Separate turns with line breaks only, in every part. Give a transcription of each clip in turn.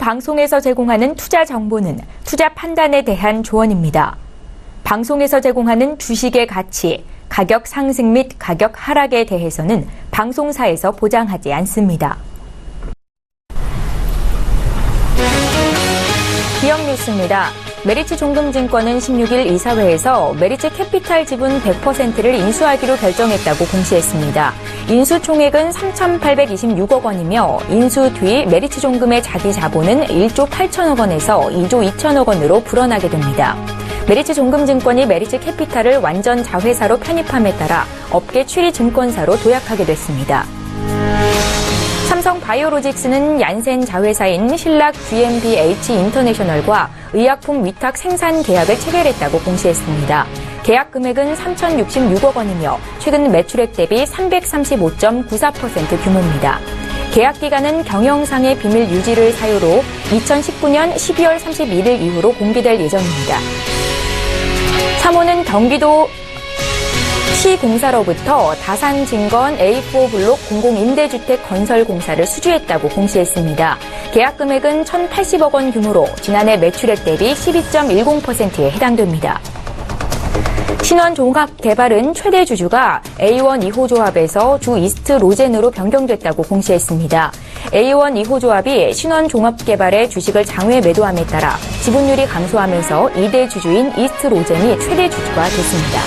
방송에서 제공하는 투자 정보는 투자 판단에 대한 조언입니다. 방송에서 제공하는 주식의 가치, 가격 상승 및 가격 하락에 대해서는 방송사에서 보장하지 않습니다. 기업 뉴스입니다. 메리츠 종금증권은 16일 이사회에서 메리츠 캐피탈 지분 100%를 인수하기로 결정했다고 공시했습니다. 인수 총액은 3,826억 원이며 인수 뒤 메리츠 종금의 자기 자본은 1조 8천억 원에서 2조 2천억 원으로 불어나게 됩니다. 메리츠 종금증권이 메리츠 캐피탈을 완전 자회사로 편입함에 따라 업계 7위 증권사로 도약하게 됐습니다. 삼성 바이오로직스는 얀센 자회사인 신락 GmbH 인터내셔널과 의약품 위탁 생산 계약을 체결했다고 공시했습니다. 계약 금액은 3,066억 원이며 최근 매출액 대비 335.94% 규모입니다. 계약 기간은 경영상의 비밀 유지를 사유로 2019년 12월 31일 이후로 공개될 예정입니다. 3호는 경기도 시공사로부터 다산진건 A4블록 공공임대주택 건설 공사를 수주했다고 공시했습니다. 계약 금액은 1,080억 원 규모로 지난해 매출액 대비 12.10%에 해당됩니다. 신원종합개발은 최대 주주가 A1 2호 조합에서 주 이스트 로젠으로 변경됐다고 공시했습니다. A1 2호 조합이 신원종합개발의 주식을 장외 매도함에 따라 지분율이 감소하면서 2대 주주인 이스트 로젠이 최대 주주가 됐습니다.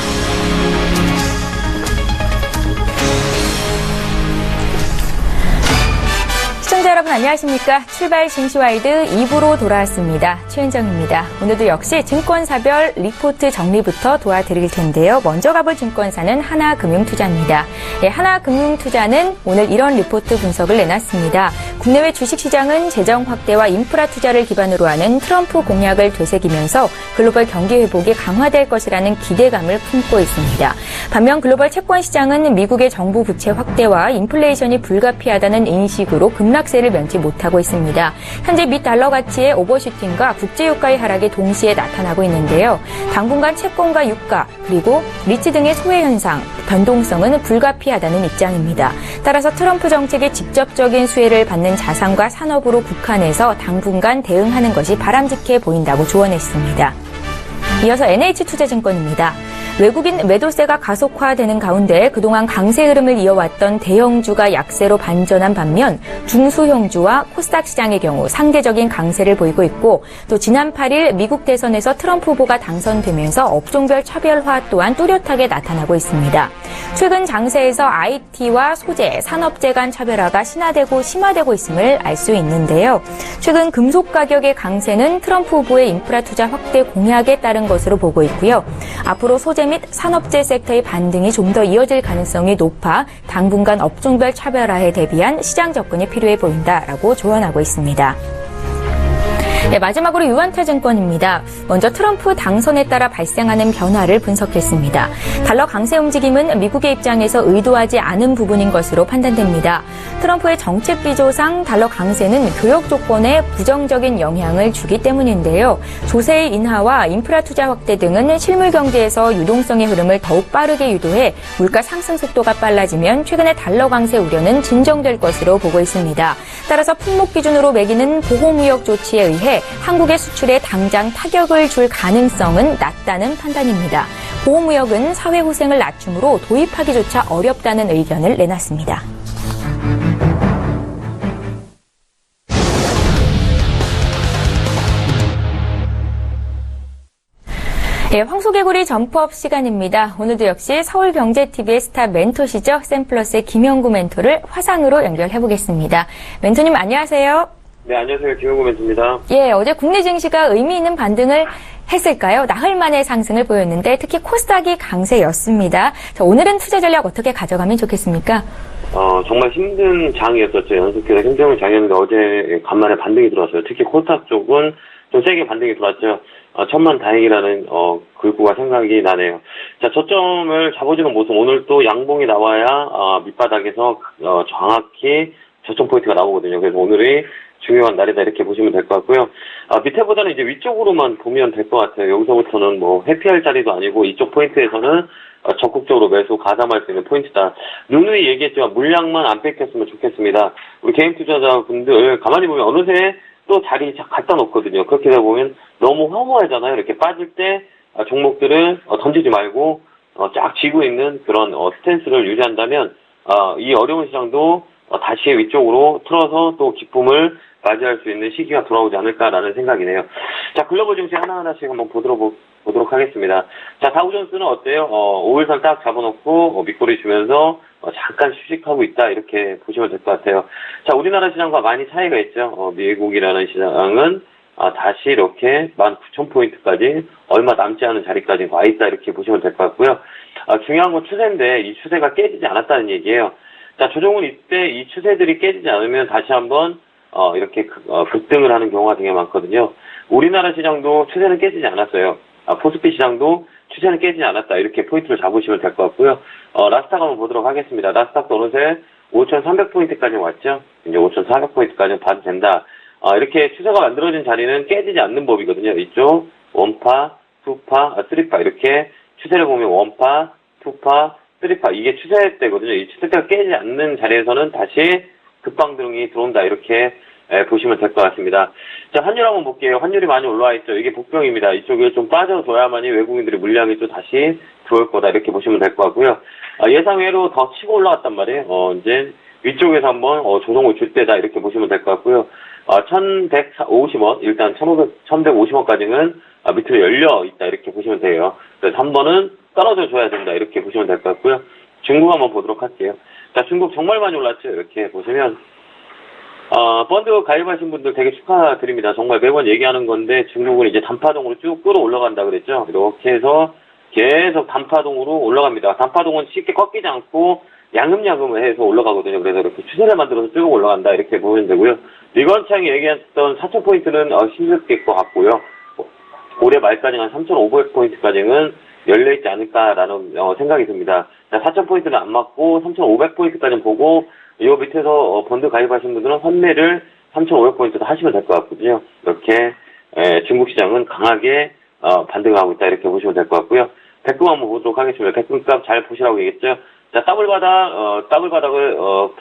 시청자 여러분 안녕하십니까? 출발 증시와이드 2부로 돌아왔습니다. 최은정입니다. 오늘도 역시 증권사별 리포트 정리부터 도와드릴 텐데요. 먼저 가볼 증권사는 하나금융투자입니다. 하나금융투자는 오늘 이런 리포트 분석을 내놨습니다. 국내외 주식시장은 재정 확대와 인프라 투자를 기반으로 하는 트럼프 공약을 되새기면서 글로벌 경기 회복이 강화될 것이라는 기대감을 품고 있습니다. 반면 글로벌 채권 시장은 미국의 정부 부채 확대와 인플레이션이 불가피하다는 인식으로 급락세를 면치 못하고 있습니다. 현재 미 달러 가치의 오버슈팅과 국제유가의 하락이 동시에 나타나고 있는데요. 당분간 채권과 유가 그리고 리츠 등의 소외 현상, 변동성은 불가피하다는 입장입니다. 따라서 트럼프 정책의 직접적인 수혜를 받는 자산과 산업으로 국한해서 당분간 대응하는 것이 바람직해 보인다고 조언했습니다. 이어서 NH투자증권입니다. 외국인 매도세가 가속화되는 가운데 그동안 강세 흐름을 이어왔던 대형주가 약세로 반전한 반면 중소형주와 코스닥 시장의 경우 상대적인 강세를 보이고 있고 또 지난 8일 미국 대선에서 트럼프 후보가 당선되면서 업종별 차별화 또한 뚜렷하게 나타나고 있습니다. 최근 장세에서 IT와 소재, 산업재 간 차별화가 심화되고 있음을 알 수 있는데요. 최근 금속 가격의 강세는 트럼프 후보의 인프라 투자 확대 공약에 따른 것으로 보고 있고요. 앞으로 소재 및 산업재 섹터의 반등이 좀 더 이어질 가능성이 높아 당분간 업종별 차별화에 대비한 시장 접근이 필요해 보인다라고 조언하고 있습니다. 네, 마지막으로 유한타증권입니다. 먼저 트럼프 당선에 따라 발생하는 변화를 분석했습니다. 달러 강세 움직임은 미국의 입장에서 의도하지 않은 부분인 것으로 판단됩니다. 트럼프의 정책 기조상 달러 강세는 교역 조건에 부정적인 영향을 주기 때문인데요. 조세의 인하와 인프라 투자 확대 등은 실물 경제에서 유동성의 흐름을 더욱 빠르게 유도해 물가 상승 속도가 빨라지면 최근의 달러 강세 우려는 진정될 것으로 보고 있습니다. 따라서 품목 기준으로 매기는 보호무역 조치에 의해 한국의 수출에 당장 타격을 줄 가능성은 낮다는 판단입니다. 보호무역은 사회후생을 낮추므로 도입하기조차 어렵다는 의견을 내놨습니다. 네, 황소개구리 점프업 시간입니다. 오늘도 역시 서울경제TV의 스타 멘토시죠. 샘플러스의 김영구 멘토를 화상으로 연결해보겠습니다. 멘토님 안녕하세요.
네, 안녕하세요. 김영구 멘토입니다.
예, 어제 국내 증시가 의미 있는 반등을 했을까요? 나흘 만에 상승을 보였는데 특히 코스닥이 강세였습니다. 자, 오늘은 투자 전략 어떻게 가져가면 좋겠습니까?
정말 힘든 장이었었죠. 연속해서 힘든 장이었는데 어제 간만에 반등이 들어왔어요. 특히 코스닥 쪽은 좀 세게 반등이 들어왔죠. 천만 다행이라는 글구가 생각이 나네요. 자, 저점을 잡아주는 모습 오늘 또 양봉이 나와야 밑바닥에서 정확히 저점 포인트가 나오거든요. 그래서 오늘이 중요한 날이다 이렇게 보시면 될 것 같고요. 밑에보다는 이제 위쪽으로만 보면 될 것 같아요. 여기서부터는 뭐 회피할 자리도 아니고 이쪽 포인트에서는 적극적으로 매수 가담할 수 있는 포인트다. 누누이 얘기했지만 물량만 안 뺏겼으면 좋겠습니다. 우리 개인 투자자분들 가만히 보면 어느새 또 자리 갖다 놓거든요. 그렇게 되다 보면 너무 허무하잖아요. 이렇게 빠질 때 종목들을 던지지 말고 쫙 쥐고 있는 그런 스탠스를 유지한다면 이 어려운 시장도 다시 위쪽으로 틀어서 또 기쁨을 맞이할 수 있는 시기가 돌아오지 않을까라는 생각이네요. 자, 글로벌 증시 하나하나씩 한번 보도록 하겠습니다. 자, 다우존스는 어때요? 5일선 딱 잡아놓고 밑꼬리 주면서 잠깐 휴식하고 있다 이렇게 보시면 될 것 같아요. 자, 우리나라 시장과 많이 차이가 있죠. 미국이라는 시장은 다시 이렇게 19,000포인트까지 얼마 남지 않은 자리까지 와 있다 이렇게 보시면 될 것 같고요. 중요한 건 추세인데 이 추세가 깨지지 않았다는 얘기예요. 자, 조정은 이때 이 추세들이 깨지지 않으면 다시 한번 이렇게 급등을 하는 경우가 되게 많거든요. 우리나라 시장도 추세는 깨지지 않았어요. 포스피 시장도 추세는 깨지지 않았다. 이렇게 포인트를 잡으시면 될 것 같고요. 라스닥 한번 보도록 하겠습니다. 라스닥도 어느새 5,300포인트까지 왔죠. 이제 5,400포인트까지 봐도 된다. 이렇게 추세가 만들어진 자리는 깨지지 않는 법이거든요. 이쪽 원파, 투파, 쓰리파 이렇게 추세를 보면 원파, 투파, 쓰리파 이게 추세 때거든요. 이 추세 때가 깨지지 않는 자리에서는 다시 급방등이 들어온다. 이렇게 보시면 될 것 같습니다. 자, 환율 한번 볼게요. 환율이 많이 올라와 있죠. 이게 복병입니다. 이쪽에 좀 빠져줘야만이 외국인들의 물량이 또 다시 들어올 거다. 이렇게 보시면 될 것 같고요. 예상외로 더 치고 올라왔단 말이에요. 이제 위쪽에서 한번 조정을 줄 때다. 이렇게 보시면 될 것 같고요. 1150원, 일단 1150원까지는 밑으로 열려 있다. 이렇게 보시면 돼요. 그래서 한 번은 떨어져 줘야 된다. 이렇게 보시면 될 것 같고요. 중국 한번 보도록 할게요. 자, 중국 정말 많이 올랐죠. 이렇게 보시면 펀드 가입하신 분들 되게 축하드립니다. 정말 매번 얘기하는 건데 중국은 이제 단파동으로 쭉 끌어올라간다 그랬죠. 이렇게 해서 계속 단파동으로 올라갑니다. 단파동은 쉽게 꺾이지 않고 야금야금 해서 올라가거든요. 그래서 이렇게 추세를 만들어서 쭉 올라간다. 이렇게 보면 되고요. 리건창이 얘기했던 4,000포인트는 힘들 것 같고요. 올해 말까지 한 3,500포인트까지는 열려있지 않을까라는 생각이 듭니다. 4,000포인트는 안 맞고 3,500포인트까지는 보고 이 밑에서 펀드 가입하신 분들은 환매를 3,500포인트도 하시면 될 것 같거든요. 이렇게 중국 시장은 강하게 반등하고 있다 이렇게 보시면 될 것 같고요. 백금 한번 보도록 하겠습니다. 백금값 잘 보시라고 얘기했죠. 자, 더블바닥을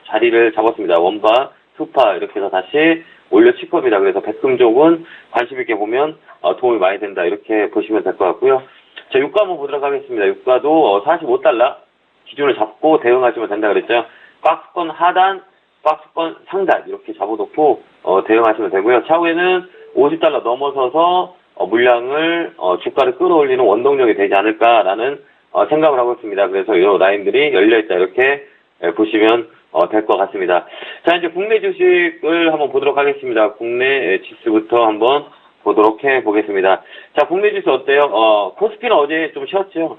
자리를 잡았습니다. 원바, 투파 이렇게 해서 다시 올려칠 겁니다. 그래서 백금 쪽은 관심 있게 보면 도움이 많이 된다 이렇게 보시면 될 것 같고요. 자, 유가 한번 보도록 하겠습니다. 유가도 45달러 기준을 잡고 대응하시면 된다 그랬죠. 박스권 하단, 박스권 상단 이렇게 잡아놓고 대응하시면 되고요. 차후에는 50달러 넘어서서 물량을 주가를 끌어올리는 원동력이 되지 않을까라는 생각을 하고 있습니다. 그래서 이 라인들이 열려있다 이렇게 보시면 될 것 같습니다. 자, 이제 국내 주식을 한번 보도록 하겠습니다. 국내 지수부터 한번 보도록 해보겠습니다. 자, 국내 지수 어때요? 코스피는 어제 좀 쉬었죠?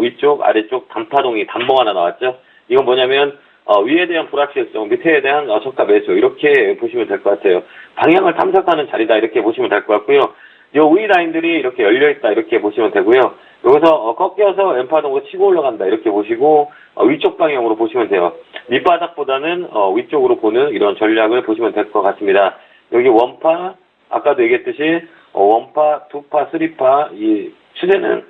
위쪽, 아래쪽 단파동이 단봉 하나 나왔죠? 이건 뭐냐면 위에 대한 불확실성, 밑에 대한 저가 매수 이렇게 보시면 될 것 같아요. 방향을 탐색하는 자리다 이렇게 보시면 될 것 같고요. 요 위 라인들이 이렇게 열려있다 이렇게 보시면 되고요. 여기서 꺾여서 엠파동으로 치고 올라간다 이렇게 보시고 위쪽 방향으로 보시면 돼요. 밑바닥보다는 위쪽으로 보는 이런 전략을 보시면 될 것 같습니다. 여기 원파, 아까도 얘기했듯이 원파, 투파, 쓰리파 이 추세는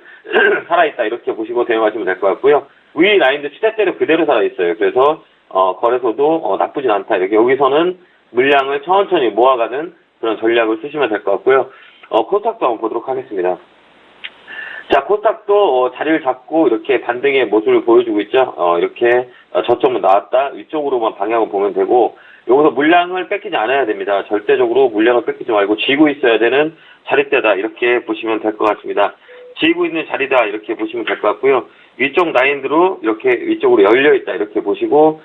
살아있다 이렇게 보시고 대응하시면 될 것 같고요. 위 라인도 추세대로 그대로 살아있어요. 그래서 거래소도 나쁘진 않다. 이렇게 여기서는 물량을 천천히 모아가는 그런 전략을 쓰시면 될 것 같고요. 코스닥도 한번 보도록 하겠습니다. 자, 코스닥도 자리를 잡고 이렇게 반등의 모습을 보여주고 있죠. 이렇게 저점은 나왔다. 위쪽으로만 방향을 보면 되고 여기서 물량을 뺏기지 않아야 됩니다. 절대적으로 물량을 뺏기지 말고 쥐고 있어야 되는 자리대다. 이렇게 보시면 될 것 같습니다. 쥐고 있는 자리다. 이렇게 보시면 될 것 같고요. 위쪽 라인으로 이렇게 위쪽으로 열려있다. 이렇게 보시고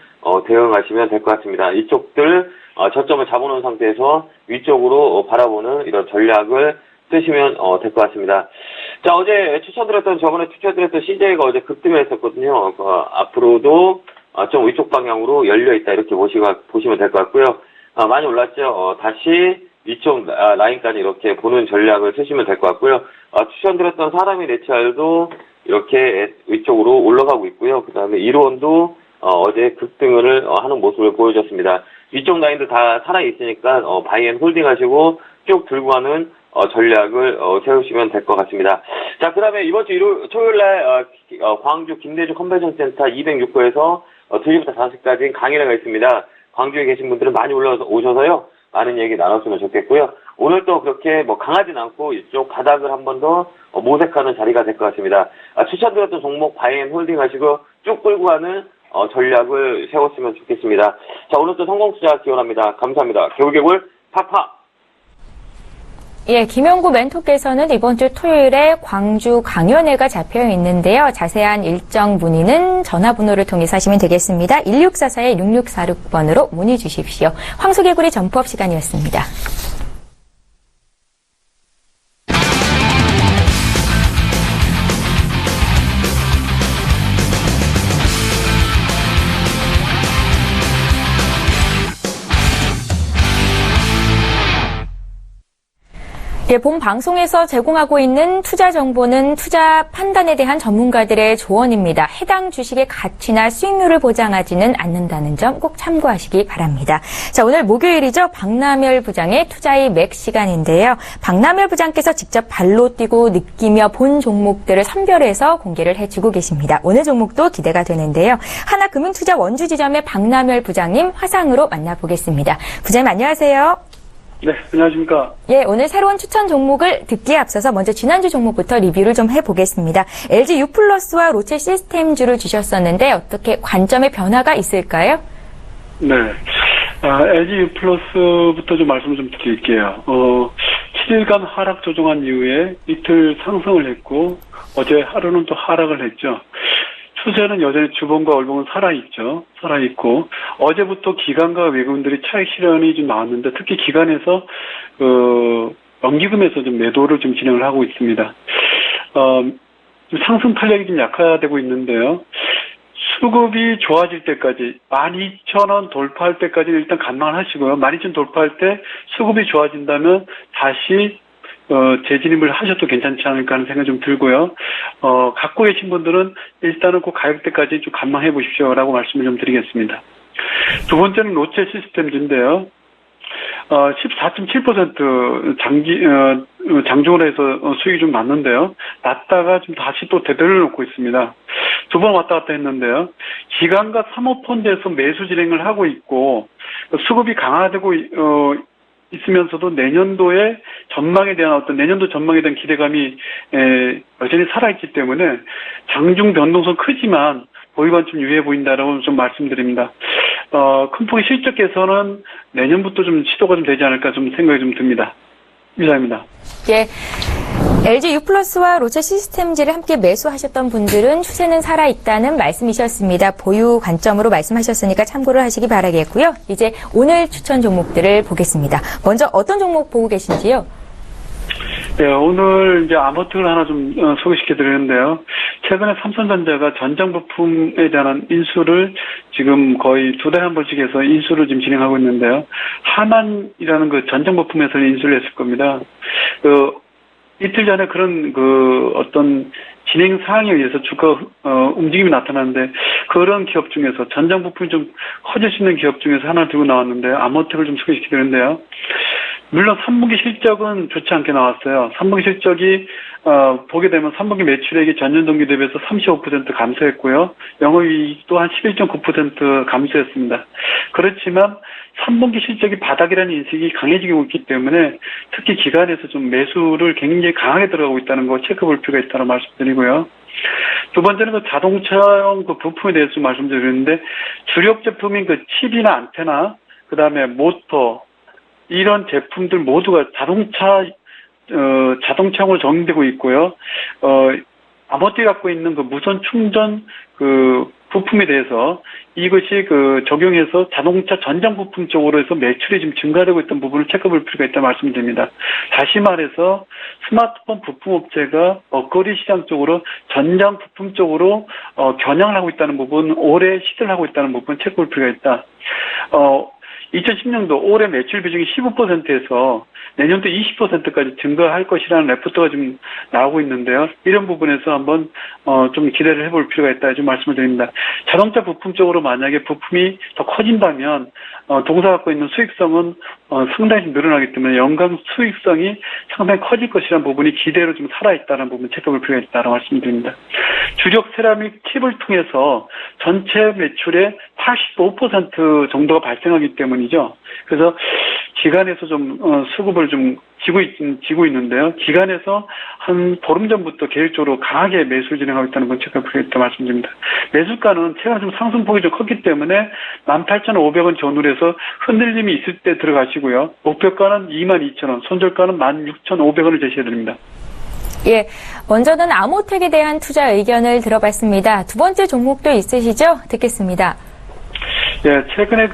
대응하시면 될 것 같습니다. 이쪽들 저점을 잡아놓은 상태에서 위쪽으로 바라보는 이런 전략을 쓰시면 될 것 같습니다. 자, 어제 저번에 추천드렸던 CJ가 어제 급등을 했었거든요. 앞으로도 좀 위쪽 방향으로 열려있다. 이렇게 보시면 될 것 같고요. 많이 올랐죠. 다시 위쪽 라인까지 이렇게 보는 전략을 쓰시면 될 것 같고요. 추천드렸던 사람의 내치알도 이렇게 위쪽으로 올라가고 있고요. 그 다음에 이론도 어제 급등을 하는 모습을 보여줬습니다. 위쪽 라인도 다 살아있으니까 바이앤 홀딩 하시고 쭉 들고 가는 전략을 세우시면 될 것 같습니다. 자, 그 다음에 이번 주 토요일날 광주 김대중 컨벤션 센터 206호에서 2시부터 5시까지 강의회가 있습니다. 광주에 계신 분들은 많이 올라오셔서요. 많은 얘기 나눴으면 좋겠고요. 오늘 또 그렇게 뭐 강하진 않고 이쪽 바닥을 한 번 더 모색하는 자리가 될 것 같습니다. 추천드렸던 종목 바이앤 홀딩 하시고 쭉 끌고 가는 전략을 세웠으면 좋겠습니다. 자, 오늘 또 성공 투자 기원합니다. 감사합니다. 개굴개굴 파파.
예, 김영구 멘토께서는 이번 주 토요일에 광주 강연회가 잡혀 있는데요. 자세한 일정 문의는 전화번호를 통해서 하시면 되겠습니다. 1644-6646번으로 문의 주십시오. 황소개구리 점프업 시간이었습니다. 예, 본 방송에서 제공하고 있는 투자 정보는 투자 판단에 대한 전문가들의 조언입니다. 해당 주식의 가치나 수익률을 보장하지는 않는다는 점 꼭 참고하시기 바랍니다. 자, 오늘 목요일이죠. 박남열 부장의 투자의 맥 시간인데요. 박남열 부장께서 직접 발로 뛰고 느끼며 본 종목들을 선별해서 공개를 해주고 계십니다. 오늘 종목도 기대가 되는데요. 하나금융투자 원주지점의 박남열 부장님 화상으로 만나보겠습니다. 부장님 안녕하세요.
네, 안녕하십니까.
예, 오늘 새로운 추천 종목을 듣기에 앞서서 먼저 지난주 종목부터 리뷰를 좀 해보겠습니다. LG U+와 롯데 시스템주를 주셨었는데 어떻게 관점의 변화가 있을까요?
네, LG U+부터 좀 말씀을 좀 드릴게요. 7일간 하락 조정한 이후에 이틀 상승을 했고 어제 하루는 또 하락을 했죠. 추세는 여전히 주봉과 월봉은 살아있고, 어제부터 기관과 외국인들이 차익 실현이 좀 나왔는데, 특히 기관에서, 연기금에서 좀 매도를 좀 진행을 하고 있습니다. 상승 탄력이 좀 약화되고 있는데요. 수급이 좋아질 때까지, 12,000원 돌파할 때까지는 일단 간망을 하시고요. 12,000원 돌파할 때 수급이 좋아진다면 다시 재진입을 하셔도 괜찮지 않을까 하는 생각이 좀 들고요. 갖고 계신 분들은 일단은 그 가격대까지 좀 감망해 보십시오라고 말씀을 좀 드리겠습니다. 두 번째는 롯데 시스템즈인데요. 14.7% 장중으로 해서 수익이 좀 났는데요. 났다가 좀 다시 또 대대를 놓고 있습니다. 두 번 왔다 갔다 했는데요. 기관과 사모펀드에서 매수 진행을 하고 있고, 수급이 강화되고, 있으면서도 내년도의 전망에 대한 내년도 전망에 대한 기대감이 여전히 살아있기 때문에 장중 변동성 크지만 보유관 좀 유의해 보인다라고 좀 말씀드립니다. 큰 폭의 실적 개선은 내년부터 좀 시도가 좀 되지 않을까 좀 생각이 좀 듭니다. 이상입니다.
예. LG U+와 롯데 시스템즈를 함께 매수하셨던 분들은 추세는 살아있다는 말씀이셨습니다. 보유 관점으로 말씀하셨으니까 참고를 하시기 바라겠고요. 이제 오늘 추천 종목들을 보겠습니다. 먼저 어떤 종목 보고 계신지요?
네, 오늘 이제 아머트를 하나 좀 소개시켜 드리는데요. 최근에 삼성전자가 전장 부품에 대한 인수를 지금 거의 두 달에 한 번씩 해서 인수를 지금 진행하고 있는데요. 하만이라는 그 전장 부품 회사를 인수를 했을 겁니다. 이틀 전에 그런 어떤 진행 사항에 의해서 주가 움직임이 나타났는데, 그런 기업 중에서 전장 부품이 좀 커질 수 있는 기업 중에서 하나 들고 나왔는데, 아머텍을 좀 소개시키는데요. 물론 3분기 실적은 좋지 않게 나왔어요. 3분기 실적이 보게 되면 3분기 매출액이 전년 동기 대비해서 35% 감소했고요. 영업이익 또한 11.9% 감소했습니다. 그렇지만 3분기 실적이 바닥이라는 인식이 강해지고 있기 때문에 특히 기관에서 좀 매수를 굉장히 강하게 들어가고 있다는 거 체크볼 필요가 있다고 말씀드리고요. 두 번째는 그 자동차용 그 부품에 대해서 좀 말씀드리는데, 주력 제품인 그 칩이나 안테나, 그 다음에 모터, 이런 제품들 모두가 자동차용으로 적용되고 있고요. 아머띠 갖고 있는 그 무선 충전 그 부품에 대해서 이것이 그 적용해서 자동차 전장 부품 쪽으로 해서 매출이 좀 증가되고 있던 부분을 체크볼 필요가 있다 말씀드립니다. 다시 말해서 스마트폰 부품 업체가 먹거리 시장 쪽으로 전장 부품 쪽으로 겨냥을 하고 있다는 부분, 올해 시대를 하고 있다는 부분 체크볼 필요가 있다. 2010년도 올해 매출 비중이 15%에서 내년도 20%까지 증가할 것이라는 레포트가 좀 나오고 있는데요. 이런 부분에서 한번 좀 기대를 해볼 필요가 있다 좀 말씀을 드립니다. 자동차 부품 쪽으로 만약에 부품이 더 커진다면 동사 갖고 있는 수익성은 상당히 좀 늘어나기 때문에 연간 수익성이 상당히 커질 것이라는 부분이 기대로 좀 살아있다는 부분 체크볼 필요가 있다고 말씀드립니다. 주력 세라믹 팁을 통해서 전체 매출의 85% 정도가 발생하기 때문이죠. 그래서 기관에서 좀 수급을 좀 지고 있는데요. 기관에서 한 보름 전부터 계획적으로 강하게 매수를 진행하고 있다는 건 체크볼 필요가 있다고 말씀드립니다. 매수가는 최근 좀 상승폭이 좀 컸기 때문에 18,500원 전후로 해서 흔들림이 있을 때 들어가시고요. 목표가는 22,000원, 손절가는 16,500원을 제시해드립니다.
예, 먼저는 아모텍에 대한 투자 의견을 들어봤습니다. 두 번째 종목도 있으시죠? 듣겠습니다.
예, 최근에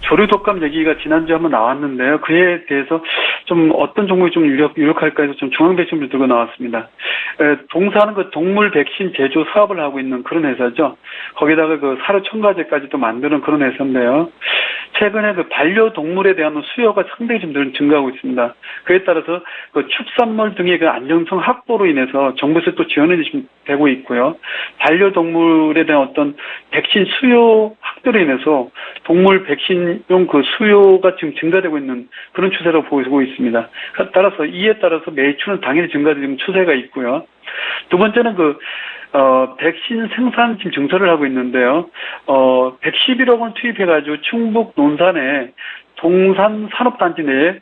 조류 독감 얘기가 지난주에 한번 나왔는데요. 그에 대해서 좀 어떤 종목이 좀 유력할까 해서 좀 중앙백신을 들고 나왔습니다. 동사하는 동물 백신 제조 사업을 하고 있는 그런 회사죠. 거기다가 사료 첨가제까지도 만드는 그런 회사인데요. 최근에 반려동물에 대한 수요가 상당히 좀 증가하고 있습니다. 그에 따라서 축산물 등의 안정성 확보로 인해서 정부에서 또 지원이 되고 있고요. 반려동물에 대한 어떤 백신 수요 확대로 인해서 동물 백신용 수요가 지금 증가되고 있는 그런 추세로 보이고 있습니다. 따라서 이에 따라서 매출은 당연히 증가되는 추세가 있고요. 두 번째는 백신 생산 지금 증설을 하고 있는데요. 111억 원 투입해가지고 충북 논산에 동산 산업단지 내에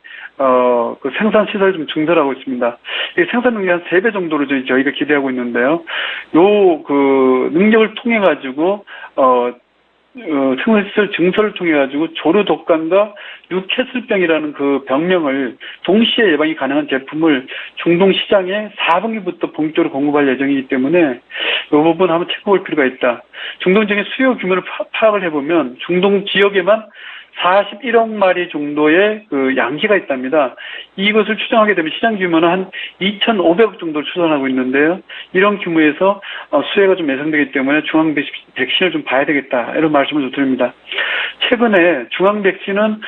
생산 시설 좀 증설하고 있습니다. 이 생산 능력이 한 3배 정도로 저희가 기대하고 있는데요. 능력을 통해 가지고 생산시설 증설을 통해 가지고 조류 독감과 뉴캐슬병이라는 병명을 동시에 예방이 가능한 제품을 중동 시장에 4분기부터 본격적으로 공급할 예정이기 때문에 이 부분 한번 체크볼 필요가 있다. 중동 지역의 수요 규모를 파악을 해보면 중동 지역에만 41억 마리 정도의 양기가 있답니다. 이것을 추정하게 되면 시장 규모는 한 2,500억 정도를 추산하고 있는데요. 이런 규모에서 수혜가 좀 예상되기 때문에 중앙 백신을 좀 봐야 되겠다. 이런 말씀을 좀 드립니다. 최근에 중앙 백신은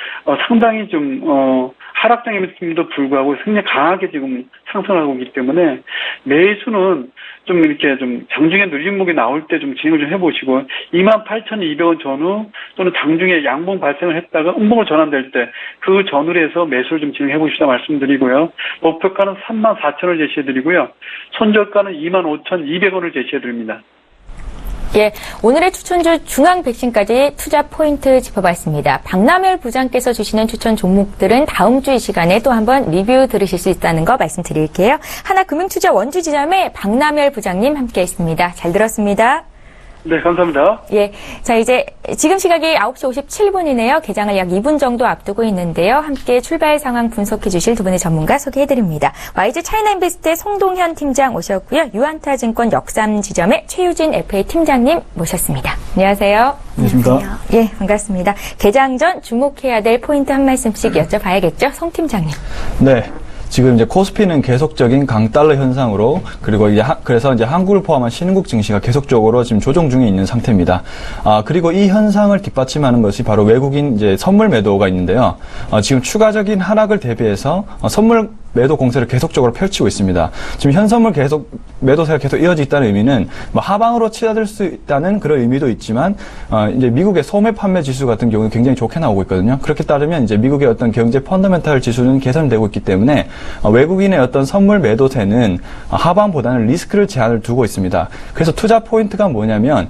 상당히 좀 하락장임에도 불구하고 굉장히 강하게 지금 상승하고 있기 때문에 매수는 좀 이렇게 좀 장중에 눌림목이 나올 때 좀 진행을 좀 해보시고 28,200원 전후 또는 장중에 양봉 발생을 했다가 음봉을 전환될 때 그 전후로 해서 매수를 좀 진행해 보시다 말씀드리고요. 목표가는 34,000원을 제시해드리고요. 손절가는 25,200원을 제시해드립니다.
예, 오늘의 추천주 중앙 백신까지 투자 포인트 짚어봤습니다. 박남열 부장께서 주시는 추천 종목들은 다음 주 이 시간에 또 한번 리뷰 들으실 수 있다는 거 말씀드릴게요. 하나금융투자 원주지점의 박남열 부장님 함께했습니다. 잘 들었습니다.
네, 감사합니다.
예, 자 이제 지금 시각이 9시 57분이네요. 개장을 약 2분 정도 앞두고 있는데요. 함께 출발 상황 분석해 주실 두 분의 전문가 소개해드립니다. YG 차이나인베스트의 송동현 팀장 오셨고요. 유안타증권 역삼지점의 최유진 FA 팀장님 모셨습니다. 안녕하세요.
안녕하십니까.
예, 반갑습니다. 개장 전 주목해야 될 포인트 한 말씀씩 여쭤봐야겠죠. 송 팀장님.
네. 지금 이제 코스피는 계속적인 강달러 현상으로 그리고 그래서 이제 한국을 포함한 신흥국 증시가 계속적으로 지금 조정 중에 있는 상태입니다. 그리고 이 현상을 뒷받침하는 것이 바로 외국인 이제 선물 매도가 있는데요. 지금 추가적인 하락을 대비해서 선물 매도 공세를 계속적으로 펼치고 있습니다. 지금 현선물 매도세가 계속 이어져 있다는 의미는 하방으로 치닫을 수 있다는 그런 의미도 있지만, 이제 미국의 소매 판매 지수 같은 경우는 굉장히 좋게 나오고 있거든요. 그렇게 따르면 이제 미국의 어떤 경제 펀더멘탈 지수는 개선되고 있기 때문에 외국인의 어떤 선물 매도세는 하방보다는 리스크를 제한을 두고 있습니다. 그래서 투자 포인트가 뭐냐면,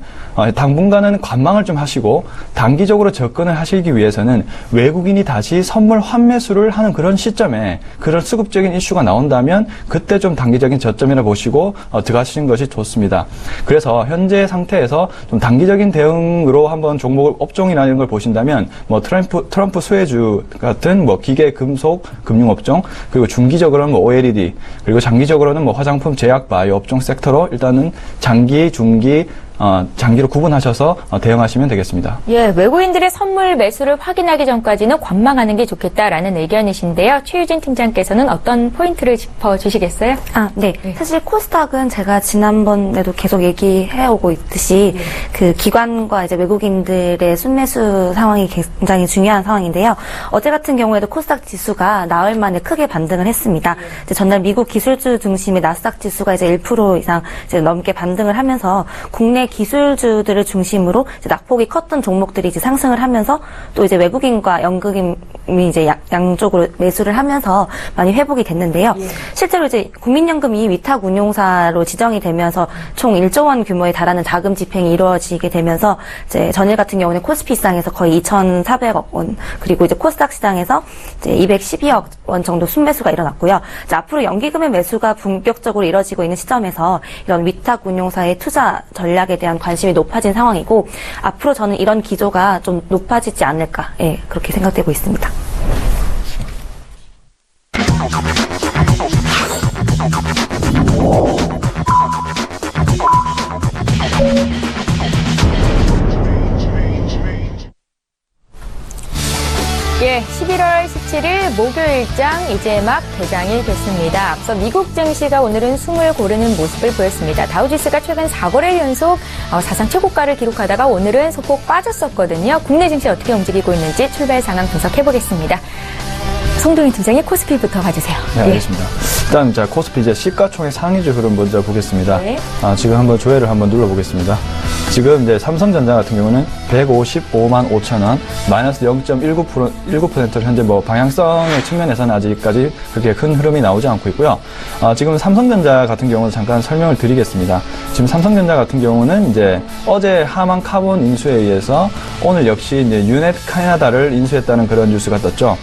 당분간은 관망을 좀 하시고 단기적으로 접근을 하시기 위해서는 외국인이 다시 선물 환매수를 하는 그런 시점에 그런 수급적인 이슈가 나온다면 그때 좀 단기적인 저점이라 보시고 들어가시는 것이 좋습니다. 그래서 현재 상태에서 좀 단기적인 대응으로 한번 종목을 업종이나 이런 걸 보신다면 트럼프 수혜주 같은 기계, 금속, 금융업종, 그리고 중기적으로는 OLED, 그리고 장기적으로는 화장품, 제약, 바이오 업종 섹터로 일단은 장기, 중기, 장기로 구분하셔서 대응하시면 되겠습니다.
예, 외국인들의 선물 매수를 확인하기 전까지는 관망하는 게 좋겠다라는 의견이신데요. 최유진 팀장께서는 어떤 포인트를 짚어주시겠어요?
네. 사실 코스닥은 제가 지난번에도 계속 얘기해오고 있듯이 그 기관과 이제 외국인들의 순매수 상황이 굉장히 중요한 상황인데요. 어제 같은 경우에도 코스닥 지수가 나흘 만에 크게 반등을 했습니다. 이제 전날 미국 기술주 중심의 나스닥 지수가 이제 1% 이상 이제 넘게 반등을 하면서 국내 기술주들을 중심으로 이제 낙폭이 컸던 종목들이 이제 상승을 하면서 또 이제 외국인과 연극인이 이제 양쪽으로 매수를 하면서 많이 회복이 됐는데요. 실제로 이제 국민연금이 위탁운용사로 지정이 되면서 총 1조 원 규모에 달하는 자금 집행이 이루어지게 되면서 이제 전일 같은 경우는 코스피 시장에서 거의 2,400억 원, 그리고 이제 코스닥 시장에서 이제 212억 원 정도 순매수가 일어났고요. 이제 앞으로 연기금의 매수가 본격적으로 이뤄지고 있는 시점에서 이런 위탁운용사의 투자 전략에 대한 관심이 높아진 상황이고, 앞으로 저는 이런 기조가 좀 높아지지 않을까, 예, 그렇게 생각되고 있습니다.
예, 11월 17일 목요일장 이제 막 개장이 됐습니다. 앞서 미국 증시가 오늘은 숨을 고르는 모습을 보였습니다. 다우지수가 최근 4거래일 연속 사상 최고가를 기록하다가 오늘은 소폭 빠졌었거든요. 국내 증시 어떻게 움직이고 있는지 출발 상황 분석해보겠습니다. 송동희 팀장님, 코스피부터 봐주세요.
네, 알겠습니다. 일단 자 코스피 이제 시가총액 상위주 흐름 먼저 보겠습니다.
네.
지금 한번 조회를 한번 눌러보겠습니다. 지금 이제 삼성전자 같은 경우는 155만 5천 원, 마이너스 0.19%를 현재 뭐 방향성의 측면에서는 아직까지 그렇게 큰 흐름이 나오지 않고 있고요. 지금 삼성전자 같은 경우는 잠깐 설명을 드리겠습니다. 지금 삼성전자 같은 경우는 이제 어제 하만 카본 인수에 의해서 오늘 역시 이제 유넷 캐나다를 인수했다는 그런 뉴스가 떴죠.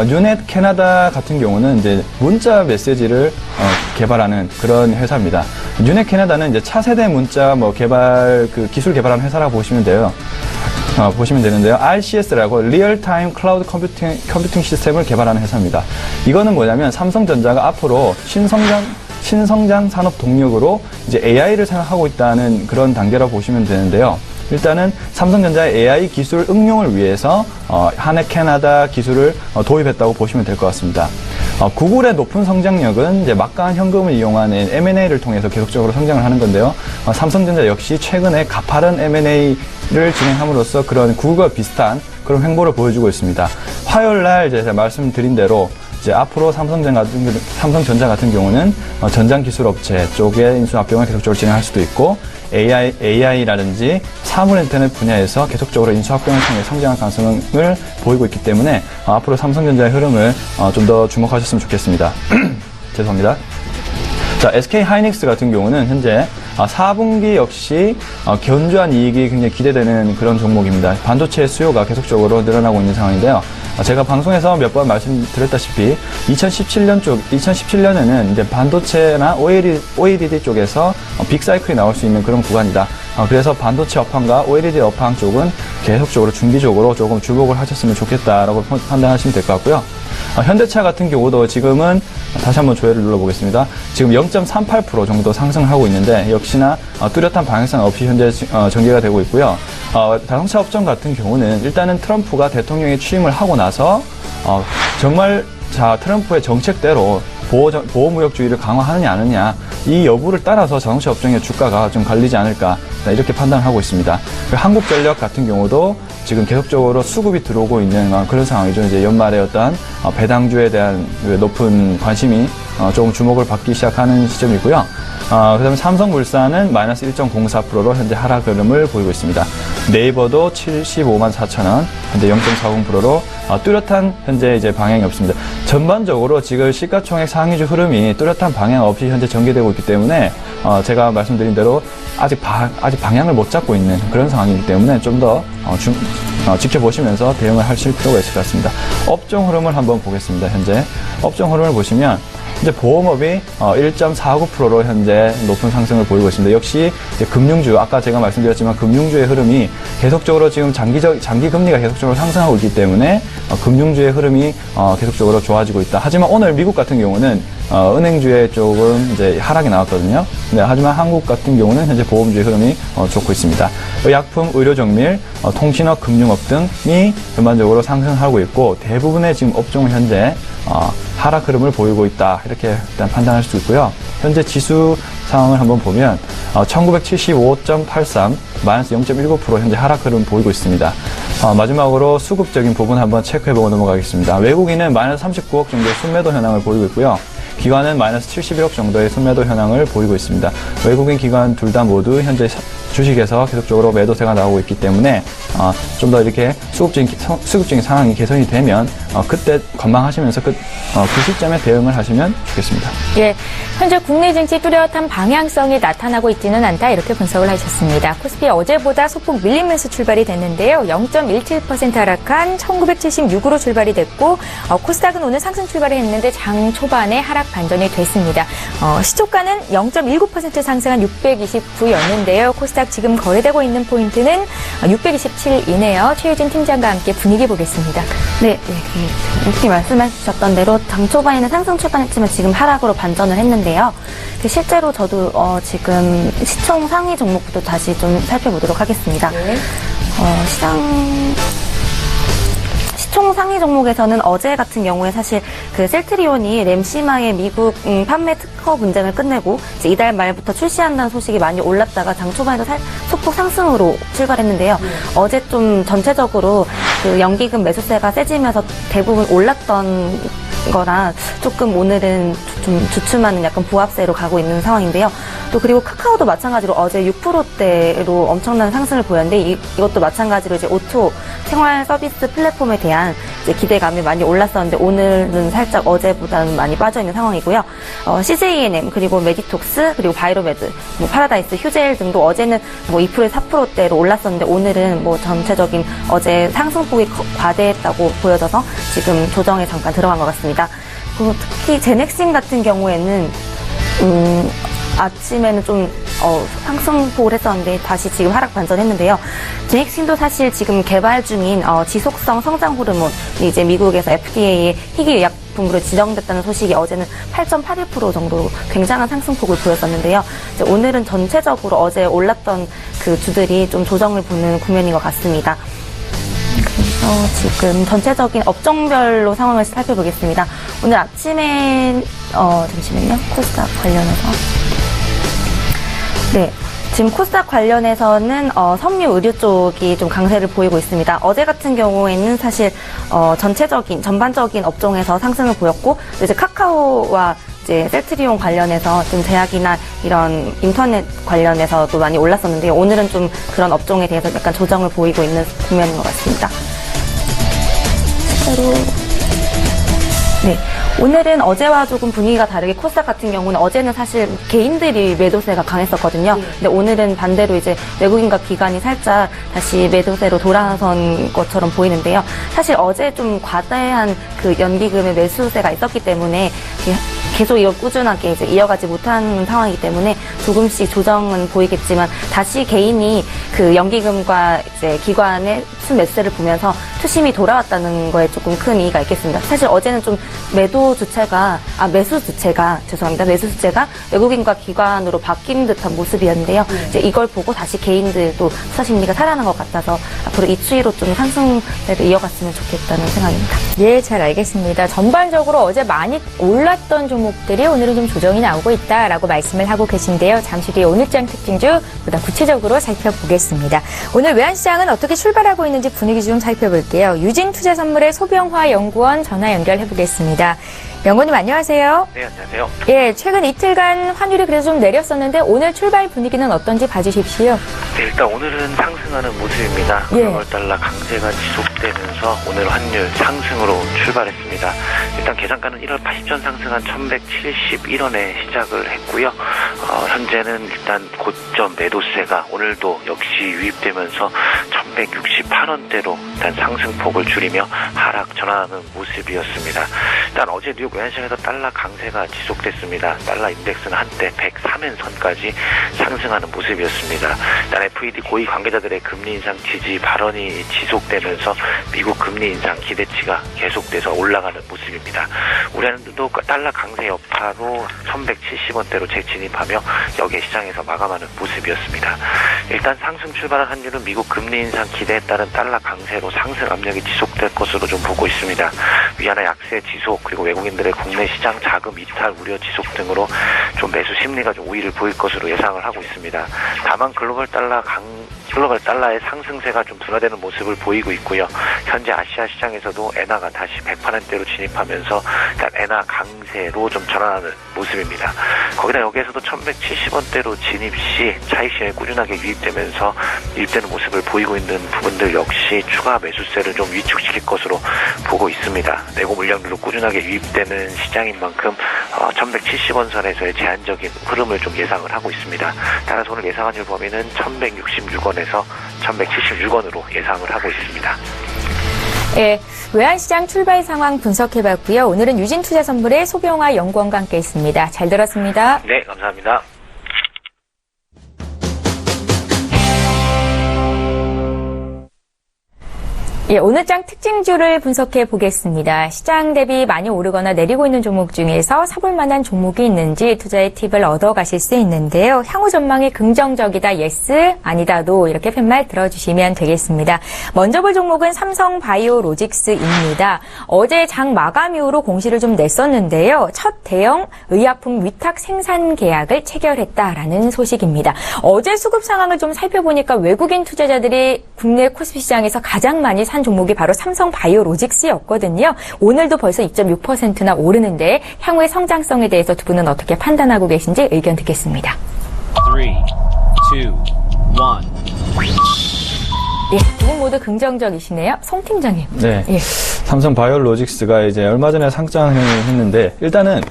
유넷 캐나다 같은 경우는 이제 문자 메시지를 개발하는 그런 회사입니다. 유넷 캐나다는 이제 차세대 문자 뭐 개발 그 기술 개발하는 회사라고 보시면 돼요. 보시면 되는데요. RCS라고 리얼타임 클라우드 컴퓨팅 시스템을 개발하는 회사입니다. 이거는 뭐냐면 삼성전자가 앞으로 신성장 산업 동력으로 이제 AI를 생각하고 있다는 그런 단계라고 보시면 되는데요. 일단은 삼성전자의 AI 기술 응용을 위해서 한해 캐나다 기술을 도입했다고 보시면 될 것 같습니다. 구글의 높은 성장력은 이제 막강한 현금을 이용하는 M&A를 통해서 계속적으로 성장을 하는 건데요. 삼성전자 역시 최근에 가파른 M&A를 진행함으로써 그런 구글과 비슷한 그런 횡보를 보여주고 있습니다. 화요일 날 제가 말씀드린 대로 이제 앞으로 삼성전자 같은 경우는 전장 기술 업체 쪽에 인수 합병을 계속적으로 진행할 수도 있고 AI라든지 사물 인터넷 분야에서 계속적으로 인수 합병을 통해 성장할 가능성을 보이고 있기 때문에 앞으로 삼성전자의 흐름을 좀 더 주목하셨으면 좋겠습니다. 죄송합니다. 자, SK 하이닉스 같은 경우는 현재 4분기 역시 견조한 이익이 굉장히 기대되는 그런 종목입니다. 반도체 수요가 계속적으로 늘어나고 있는 상황인데요. 제가 방송에서 몇 번 말씀드렸다시피 2017년에는 이제 반도체나 OLED 쪽에서 빅사이클이 나올 수 있는 그런 구간이다. 그래서 반도체 업황과 OLED 업황 쪽은 계속적으로 중기적으로 조금 주목을 하셨으면 좋겠다라고 판단하시면 될 것 같고요. 현대차 같은 경우도 지금은 다시 한번 조회를 눌러보겠습니다. 지금 0.38% 정도 상승하고 있는데 역시나 뚜렷한 방향성 없이 현재 전개가 되고 있고요. 자동차 업종 같은 경우는 일단은 트럼프가 대통령에 취임을 하고 나서 정말 트럼프의 정책대로 보호무역주의를 강화하느냐 안 하느냐 이 여부를 따라서 자동차 업종의 주가가 좀 갈리지 않을까 이렇게 판단하고 있습니다. 한국전력 같은 경우도 지금 계속적으로 수급이 들어오고 있는 그런 상황이죠. 이제 연말에 어떤 배당주에 대한 높은 관심이 조금 주목을 받기 시작하는 시점이고요. 그다음에 삼성물산은 마이너스 1.04%로 현재 하락 흐름을 보이고 있습니다. 네이버도 75만 4천 원, 현재 0.40%로 뚜렷한 현재 이제 방향이 없습니다. 전반적으로 지금 시가총액 상위주 흐름이 뚜렷한 방향 없이 현재 전개되고 있기 때문에 제가 말씀드린 대로 아직 방향을 못 잡고 있는 그런 상황이기 때문에 좀 더 지켜보시면서 대응을 하실 필요가 있을 것 같습니다. 업종 흐름을 한번 보겠습니다. 현재 업종 흐름을 보시면 이제 보험업이 1.49%로 현재 높은 상승을 보이고 있습니다. 역시 이제 금융주, 아까 제가 말씀드렸지만 금융주의 흐름이 계속적으로 지금 장기 금리가 계속적으로 상승하고 있기 때문에 금융주의 흐름이 계속적으로 좋아지고 있다. 하지만 오늘 미국 같은 경우는 은행주의 조금 이제 하락이 나왔거든요. 네, 하지만 한국 같은 경우는 현재 보험주의 흐름이 좋고 있습니다. 약품, 의료정밀, 통신업, 금융업 등이 전반적으로 상승하고 있고 대부분의 지금 업종은 현재 하락 흐름을 보이고 있다. 이렇게 일단 판단할 수 있고요. 현재 지수 상황을 한번 보면 1975.83 마이너스 0.19% 현재 하락 흐름 보이고 있습니다. 마지막으로 수급적인 부분 한번 체크해보고 넘어가겠습니다. 외국인은 마이너스 39억 정도의 순매도 현황을 보이고 있고요. 기관은 마이너스 71억 정도의 순매도 현황을 보이고 있습니다. 외국인 기관 둘 다 모두 현재 주식에서 계속적으로 매도세가 나오고 있기 때문에 좀 더 이렇게 수급적인 상황이 개선이 되면 그때 관망하시면서 그 시점에 대응을 하시면 좋겠습니다.
예, 현재 국내 증시 뚜렷한 방향성이 나타나고 있지는 않다 이렇게 분석을 하셨습니다. 코스피 어제보다 소폭 밀리면서 출발이 됐는데요. 0.17% 하락한 1976으로 출발이 됐고 코스닥은 오늘 상승 출발을 했는데 장 초반에 하락 반전이 됐습니다. 시초가는 0.19% 상승한 629였는데요. 코스닥 지금 거래되고 있는 포인트는 627이네요. 최유진 팀장과 함께 분위기 보겠습니다.
네, 이렇게 말씀해 주셨던 대로 장 초반에는 상승 출발했지만 지금 하락으로 반전을 했는데요. 실제로 저도 지금 시총 상위 종목부터 다시 좀 살펴보도록 하겠습니다.
네.
시총 상위 종목에서는 어제 같은 경우에 사실 그 셀트리온이 램시마의 미국 판매 특허 분쟁을 끝내고 이제 이달 말부터 출시한다는 소식이 많이 올랐다가 장 초반에도 소폭 상승으로 출발했는데요. 어제 좀 전체적으로 그 연기금 매수세가 세지면서 대부분 올랐던 거라 조금 오늘은 좀 주춤하는 약간 부합세로 가고 있는 상황인데요. 또 그리고 카카오도 마찬가지로 어제 6%대로 엄청난 상승을 보였는데 이것도 마찬가지로 이제 오토 생활 서비스 플랫폼에 대한 이제 기대감이 많이 올랐었는데 오늘은 살짝 어제보다는 많이 빠져 있는 상황이고요. CJENM 그리고 메디톡스 그리고 바이로메드, 뭐 파라다이스, 휴젤 등도 어제는 뭐 2%, 4%대로 올랐었는데 오늘은 뭐 전체적인 어제 상승폭이 과대했다고 보여져서 지금 조정에 잠깐 들어간 것 같습니다. 그리고 특히 제넥신 같은 경우에는 아침에는 좀 상승폭을 했었는데 다시 지금 하락 반전했는데요. 제넥신도 사실 지금 개발 중인 지속성 성장 호르몬 이제 미국에서 FDA의 희귀 의약품으로 지정됐다는 소식이 어제는 8.81% 정도 굉장한 상승폭을 보였었는데요. 이제 오늘은 전체적으로 어제 올랐던 그 주들이 좀 조정을 보는 국면인 것 같습니다. 그래서 지금 전체적인 업종별로 상황을 살펴보겠습니다. 오늘 아침에 잠시만요. 코스닥 관련해서 네. 지금 코스닥 관련해서는 섬유 의류 쪽이 좀 강세를 보이고 있습니다. 어제 같은 경우에는 사실 전반적인 업종에서 상승을 보였고 이제 카카오와 이제 셀트리온 관련해서 좀 제약이나 이런 인터넷 관련해서도 많이 올랐었는데요. 오늘은 좀 그런 업종에 대해서 약간 조정을 보이고 있는 국면인 것 같습니다. 실제로 네. 오늘은 어제와 조금 분위기가 다르게 코스닥 같은 경우는 어제는 사실 개인들이 매도세가 강했었거든요. 근데 오늘은 반대로 이제 외국인과 기관이 살짝 다시 매도세로 돌아선 것처럼 보이는데요. 사실 어제 좀 과다한 그 연기금의 매수세가 있었기 때문에 계속 이걸 꾸준하게 이제 이어가지 못하는 상황이기 때문에 조금씩 조정은 보이겠지만 다시 개인이 그 연기금과 이제 기관의 순매수세를 보면서 투심이 돌아왔다는 거에 조금 큰 이의가 있겠습니다. 사실 어제는 좀 매수 주체가 외국인과 기관으로 바뀐 듯한 모습이었는데요. 이제 이걸 보고 다시 개인들도 투자 심리가 살아난 것 같아서 앞으로 이 추이로 좀 상승세를 이어갔으면 좋겠다는 생각입니다.
예, 잘 알겠습니다. 전반적으로 어제 많이 올랐던 종목들이 오늘은 좀 조정이 나오고 있다라고 말씀을 하고 계신데요. 잠시 뒤에 오늘장 특징주 보다 구체적으로 살펴보겠습니다. 오늘 외환시장은 어떻게 출발하고 있는지 분위기 좀 살펴볼게요. 유진투자선물의 소병화 연구원 전화 연결해보겠습니다. 연구원님 안녕하세요.
네, 안녕하세요.
예, 최근 이틀간 환율이 그래서 좀 내렸었는데 오늘 출발 분위기는 어떤지 봐주십시오.
네, 일단 오늘은 상승하는 모습입니다.
예.
달러 강세가 지속되면서 오늘 환율 상승으로 출발했습니다. 일단 계산가는 1월 80전 상승한 1171원에 시작을 했고요. 현재는 일단 고점 매도세가 오늘도 역시 유입되면서 1168원대로 일단 상승폭을 줄이며 하락 전환하는 모습이었습니다. 일단 어제 뉴욕 외환시장에서 달러 강세가 지속됐습니다. 달러 인덱스는 한때 103엔선까지 상승하는 모습이었습니다. 일단 FED 고위 관계자들의 금리 인상 지지 발언이 지속되면서 미국 금리 인상 기대치가 계속돼서 올라가는 모습입니다. 우리나라도 달러 강세 여파로 1170원대로 재진입하며 역의 시장에서 마감하는 모습이었습니다. 일단 상승 출발한 환율은 미국 금리 인상 기대에 따른 달러 강세로 상승 압력이 지속될 것으로 좀 보고 있습니다. 위안화 약세 지속 그리고 외국인들 외국인들의 국내 시장 자금 이탈 우려 지속 등으로 좀 매수 심리가 좀 우위를 보일 것으로 예상을 하고 있습니다. 다만 글로벌 달러의 상승세가 좀 둔화되는 모습을 보이고 있고요. 현재 아시아 시장에서도 엔화가 다시 100%대로 진입하면서 일단 엔화 강세로 좀 전환하는 모습입니다. 거기다 여기에서도 1170원대로 진입 시 차익 실현이 꾸준하게 유입되면서 유입되는 모습을 보이고 있는 부분들 역시 추가 매수세를 좀 위축시킬 것으로 보고 있습니다. 내고 물량들로 꾸준하게 유입되는 시장인 만큼 1170원 선에서의 제한적인 흐름을 좀 예상을 하고 있습니다. 따라서 오늘 예상 환율 범위는 1166원에서 1176원으로 예상을 하고 있습니다.
예, 외환시장 출발 상황 분석해봤고요. 오늘은 유진투자선물의 소병화 연구원과 함께 있습니다. 잘 들었습니다.
네, 감사합니다.
예, 오늘장 특징주를 분석해 보겠습니다. 시장 대비 많이 오르거나 내리고 있는 종목 중에서 사볼 만한 종목이 있는지 투자의 팁을 얻어가실 수 있는데요. 향후 전망이 긍정적이다, 예스, 아니다, 노 이렇게 팻말 들어주시면 되겠습니다. 먼저 볼 종목은 삼성바이오로직스입니다. 어제 장 마감 이후로 공시를 좀 냈었는데요. 첫 대형 의약품 위탁 생산 계약을 체결했다라는 소식입니다. 어제 수급 상황을 좀 살펴보니까 외국인 투자자들이 국내 코스피 시장에서 가장 많이 산 종목이 바로 삼성바이오로직스였거든요. 오늘도 벌써 2.6%나 오르는데 향후의 성장성에 대해서 두 분은 어떻게 판단하고 계신지 의견 듣겠습니다.
3, 2, 1.
예, 두 분 모두 긍정적이시네요. 송 팀장님.
네.
예.
삼성바이오로직스가 이제 얼마 전에 상장을 했는데 일단은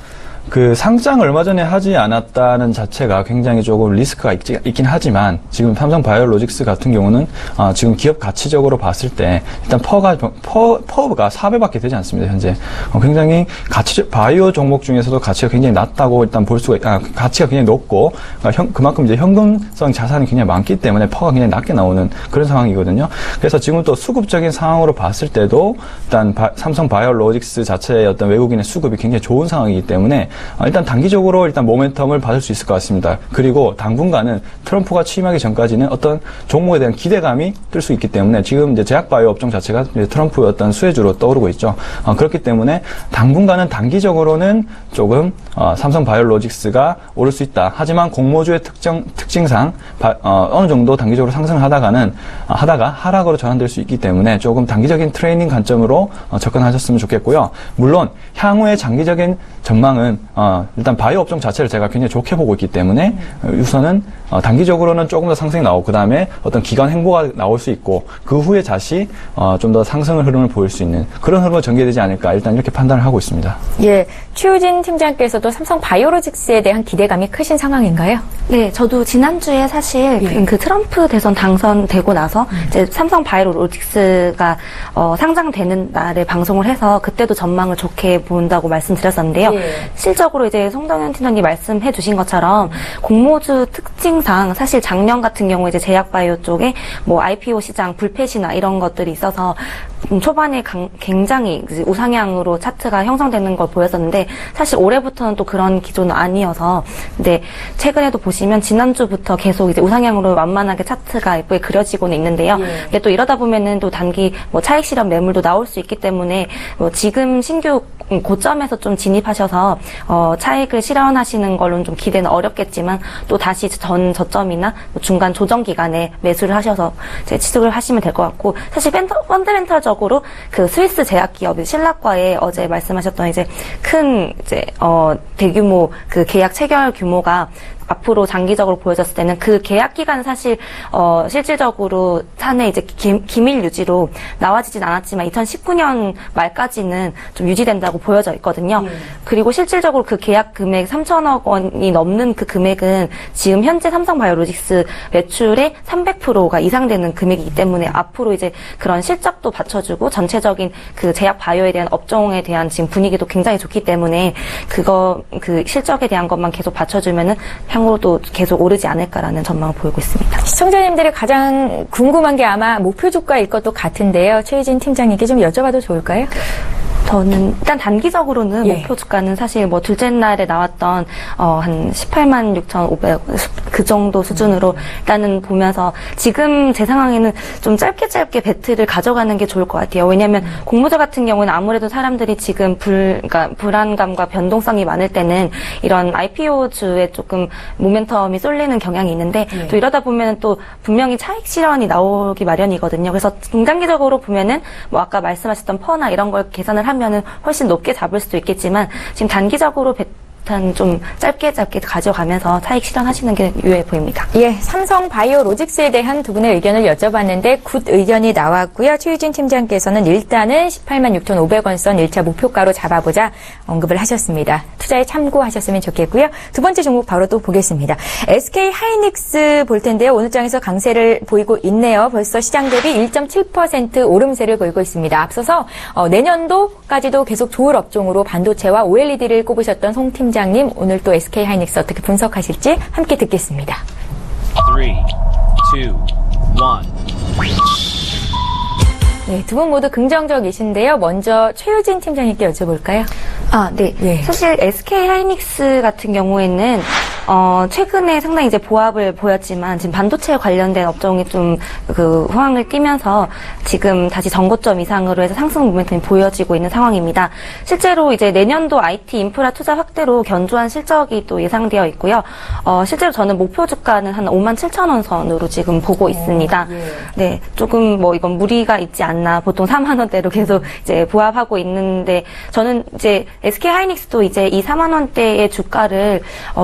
그 상장을 얼마 전에 하지 않았다는 자체가 굉장히 조금 리스크가 있긴 하지만 지금 삼성바이오로직스 같은 경우는 지금 기업 가치적으로 봤을 때 일단 퍼가 4배밖에 되지 않습니다. 현재 굉장히 바이오 종목 중에서도 가치가 굉장히 낮다고 일단 볼 수가 가치가 굉장히 높고 그만큼 이제 현금성 자산이 굉장히 많기 때문에 퍼가 굉장히 낮게 나오는 그런 상황이거든요. 그래서 지금 또 수급적인 상황으로 봤을 때도 일단 삼성바이오로직스 자체의 어떤 외국인의 수급이 굉장히 좋은 상황이기 때문에 일단 단기적으로 일단 모멘텀을 받을 수 있을 것 같습니다. 그리고 당분간은 트럼프가 취임하기 전까지는 어떤 종목에 대한 기대감이 뜰 수 있기 때문에 지금 이제 제약바이오 업종 자체가 이제 트럼프의 어떤 수혜주로 떠오르고 있죠. 그렇기 때문에 당분간은 단기적으로는 조금 삼성바이오로직스가 오를 수 있다. 하지만 공모주의 특징상 어느 정도 단기적으로 상승을 하다가 하락으로 전환될 수 있기 때문에 조금 단기적인 트레이닝 관점으로 접근하셨으면 좋겠고요. 물론 향후의 장기적인 전망은 일단 바이오 업종 자체를 제가 굉장히 좋게 보고 있기 때문에 우선은 단기적으로는 조금 더 상승이 나오고 그 다음에 어떤 기간 행보가 나올 수 있고 그 후에 다시 좀 더 상승의 흐름을 보일 수 있는 그런 흐름으로 전개되지 않을까 일단 이렇게 판단을 하고 있습니다.
예, 최우진 팀장께서도 삼성바이오로직스에 대한 기대감이 크신 상황인가요?
네, 저도 지난주에 사실 그 트럼프 대선 당선되고 나서 이제 삼성바이오로직스가 상장되는 날에 방송을 해서 그때도 전망을 좋게 본다고 말씀드렸었는데요.
예.
실적으로 이제 송정현 팀장님 말씀해 주신 것처럼 공모주 특징상 사실 작년 같은 경우에 이제 제약바이오 쪽에 뭐 IPO 시장 불패시나 이런 것들이 있어서 초반에 굉장히 우상향으로 차트가 형성되는 걸 보였었는데 사실 올해부터는 또 그런 기조는 아니어서 근데 최근에도 보시면 지난주부터 계속 이제 우상향으로 완만하게 차트가 예쁘게 그려지고는 있는데요. 근데 또 이러다 보면은 또 단기 뭐 차익 실현 매물도 나올 수 있기 때문에 뭐 지금 신규 고점에서 좀 진입하셔서 차익을 실현하시는 걸로는 좀 기대는 어렵겠지만 또 다시 전 저점이나 뭐 중간 조정 기간에 매수를 하셔서 이제 취득을 하시면 될 것 같고 사실 펀드멘탈적으로 그 스위스 제약 기업 신라과에 어제 말씀하셨던 이제 큰 이제 대규모 그 계약 체결 규모가 앞으로 장기적으로 보여졌을 때는 그 계약 기간 사실 실질적으로 사내 이제 기밀 유지로 나와지진 않았지만 2019년 말까지는 좀 유지된다고 보여져 있거든요. 그리고 실질적으로 그 계약 금액 3천억 원이 넘는 그 금액은 지금 현재 삼성바이오로직스 매출의 300%가 이상되는 금액이기 때문에 앞으로 이제 그런 실적도 받쳐주고 전체적인 그 제약 바이오에 대한 업종에 대한 지금 분위기도 굉장히 좋기 때문에 그 실적에 대한 것만 계속 받쳐주면은 향후로도 계속 오르지 않을까라는 전망을 보이고 있습니다.
시청자님들이 가장 궁금한 게 아마 목표 주가일 것도 같은데요. 최희진 팀장님께 좀 여쭤봐도 좋을까요?
저는 일단 단기적으로는
예.
목표 주가는 사실 뭐 둘째 날에 나왔던 한 18만 6,500 그 정도 수준으로 일단은 보면서 지금 제 상황에는 좀 짧게 배트를 가져가는 게 좋을 것 같아요. 왜냐하면 공모주 같은 경우는 아무래도 사람들이 지금 그러니까 불안감과 변동성이 많을 때는 이런 IPO주에 조금 모멘텀이 쏠리는 경향이 있는데 또 이러다 보면 또 분명히 차익 실현이 나오기 마련이거든요. 그래서 중장기적으로 보면은 뭐 아까 말씀하셨던 퍼나 이런 걸 계산을 하면은 훨씬 높게 잡을 수도 있겠지만 지금 단기적으로 좀 짧게 가져가면서 차익 실현하시는 게 유효해 보입니다.
예, 삼성 바이오로직스에 대한 두 분의 의견을 여쭤봤는데 굿 의견이 나왔고요. 최유진 팀장께서는 일단은 18만 6,500원 선 1차 목표가로 잡아보자 언급을 하셨습니다. 투자에 참고하셨으면 좋겠고요. 두 번째 종목 바로 또 보겠습니다. SK 하이닉스 볼 텐데요. 오늘 장에서 강세를 보이고 있네요. 벌써 시장 대비 1.7% 오름세를 보이고 있습니다. 앞서서 내년도까지도 계속 좋을 업종으로 반도체와 OLED를 꼽으셨던 송 팀장님, 오늘 또 SK 하이닉스 어떻게 분석하실지 함께 듣겠습니다.
3, 2, 1.
네, 두 분 모두 긍정적이신데요. 먼저 최유진 팀장님께 여쭤볼까요?
네.
예.
사실 SK 하이닉스 같은 경우에는 최근에 상당히 이제 보합을 보였지만 지금 반도체 관련된 업종이 좀 호황을 띠면서 지금 다시 전고점 이상으로 해서 상승 모멘텀이 보여지고 있는 상황입니다. 실제로 이제 내년도 IT 인프라 투자 확대로 견조한 실적이 또 예상되어 있고요. 실제로 저는 목표 주가는 한 57,000원 선으로 지금 보고 있습니다. 네, 조금 뭐 이건 무리가 있지 않나. 보통 4만 원대로 계속 이제 보합하고 있는데 저는 이제 SK 하이닉스도 이제 이 4만 원대의 주가를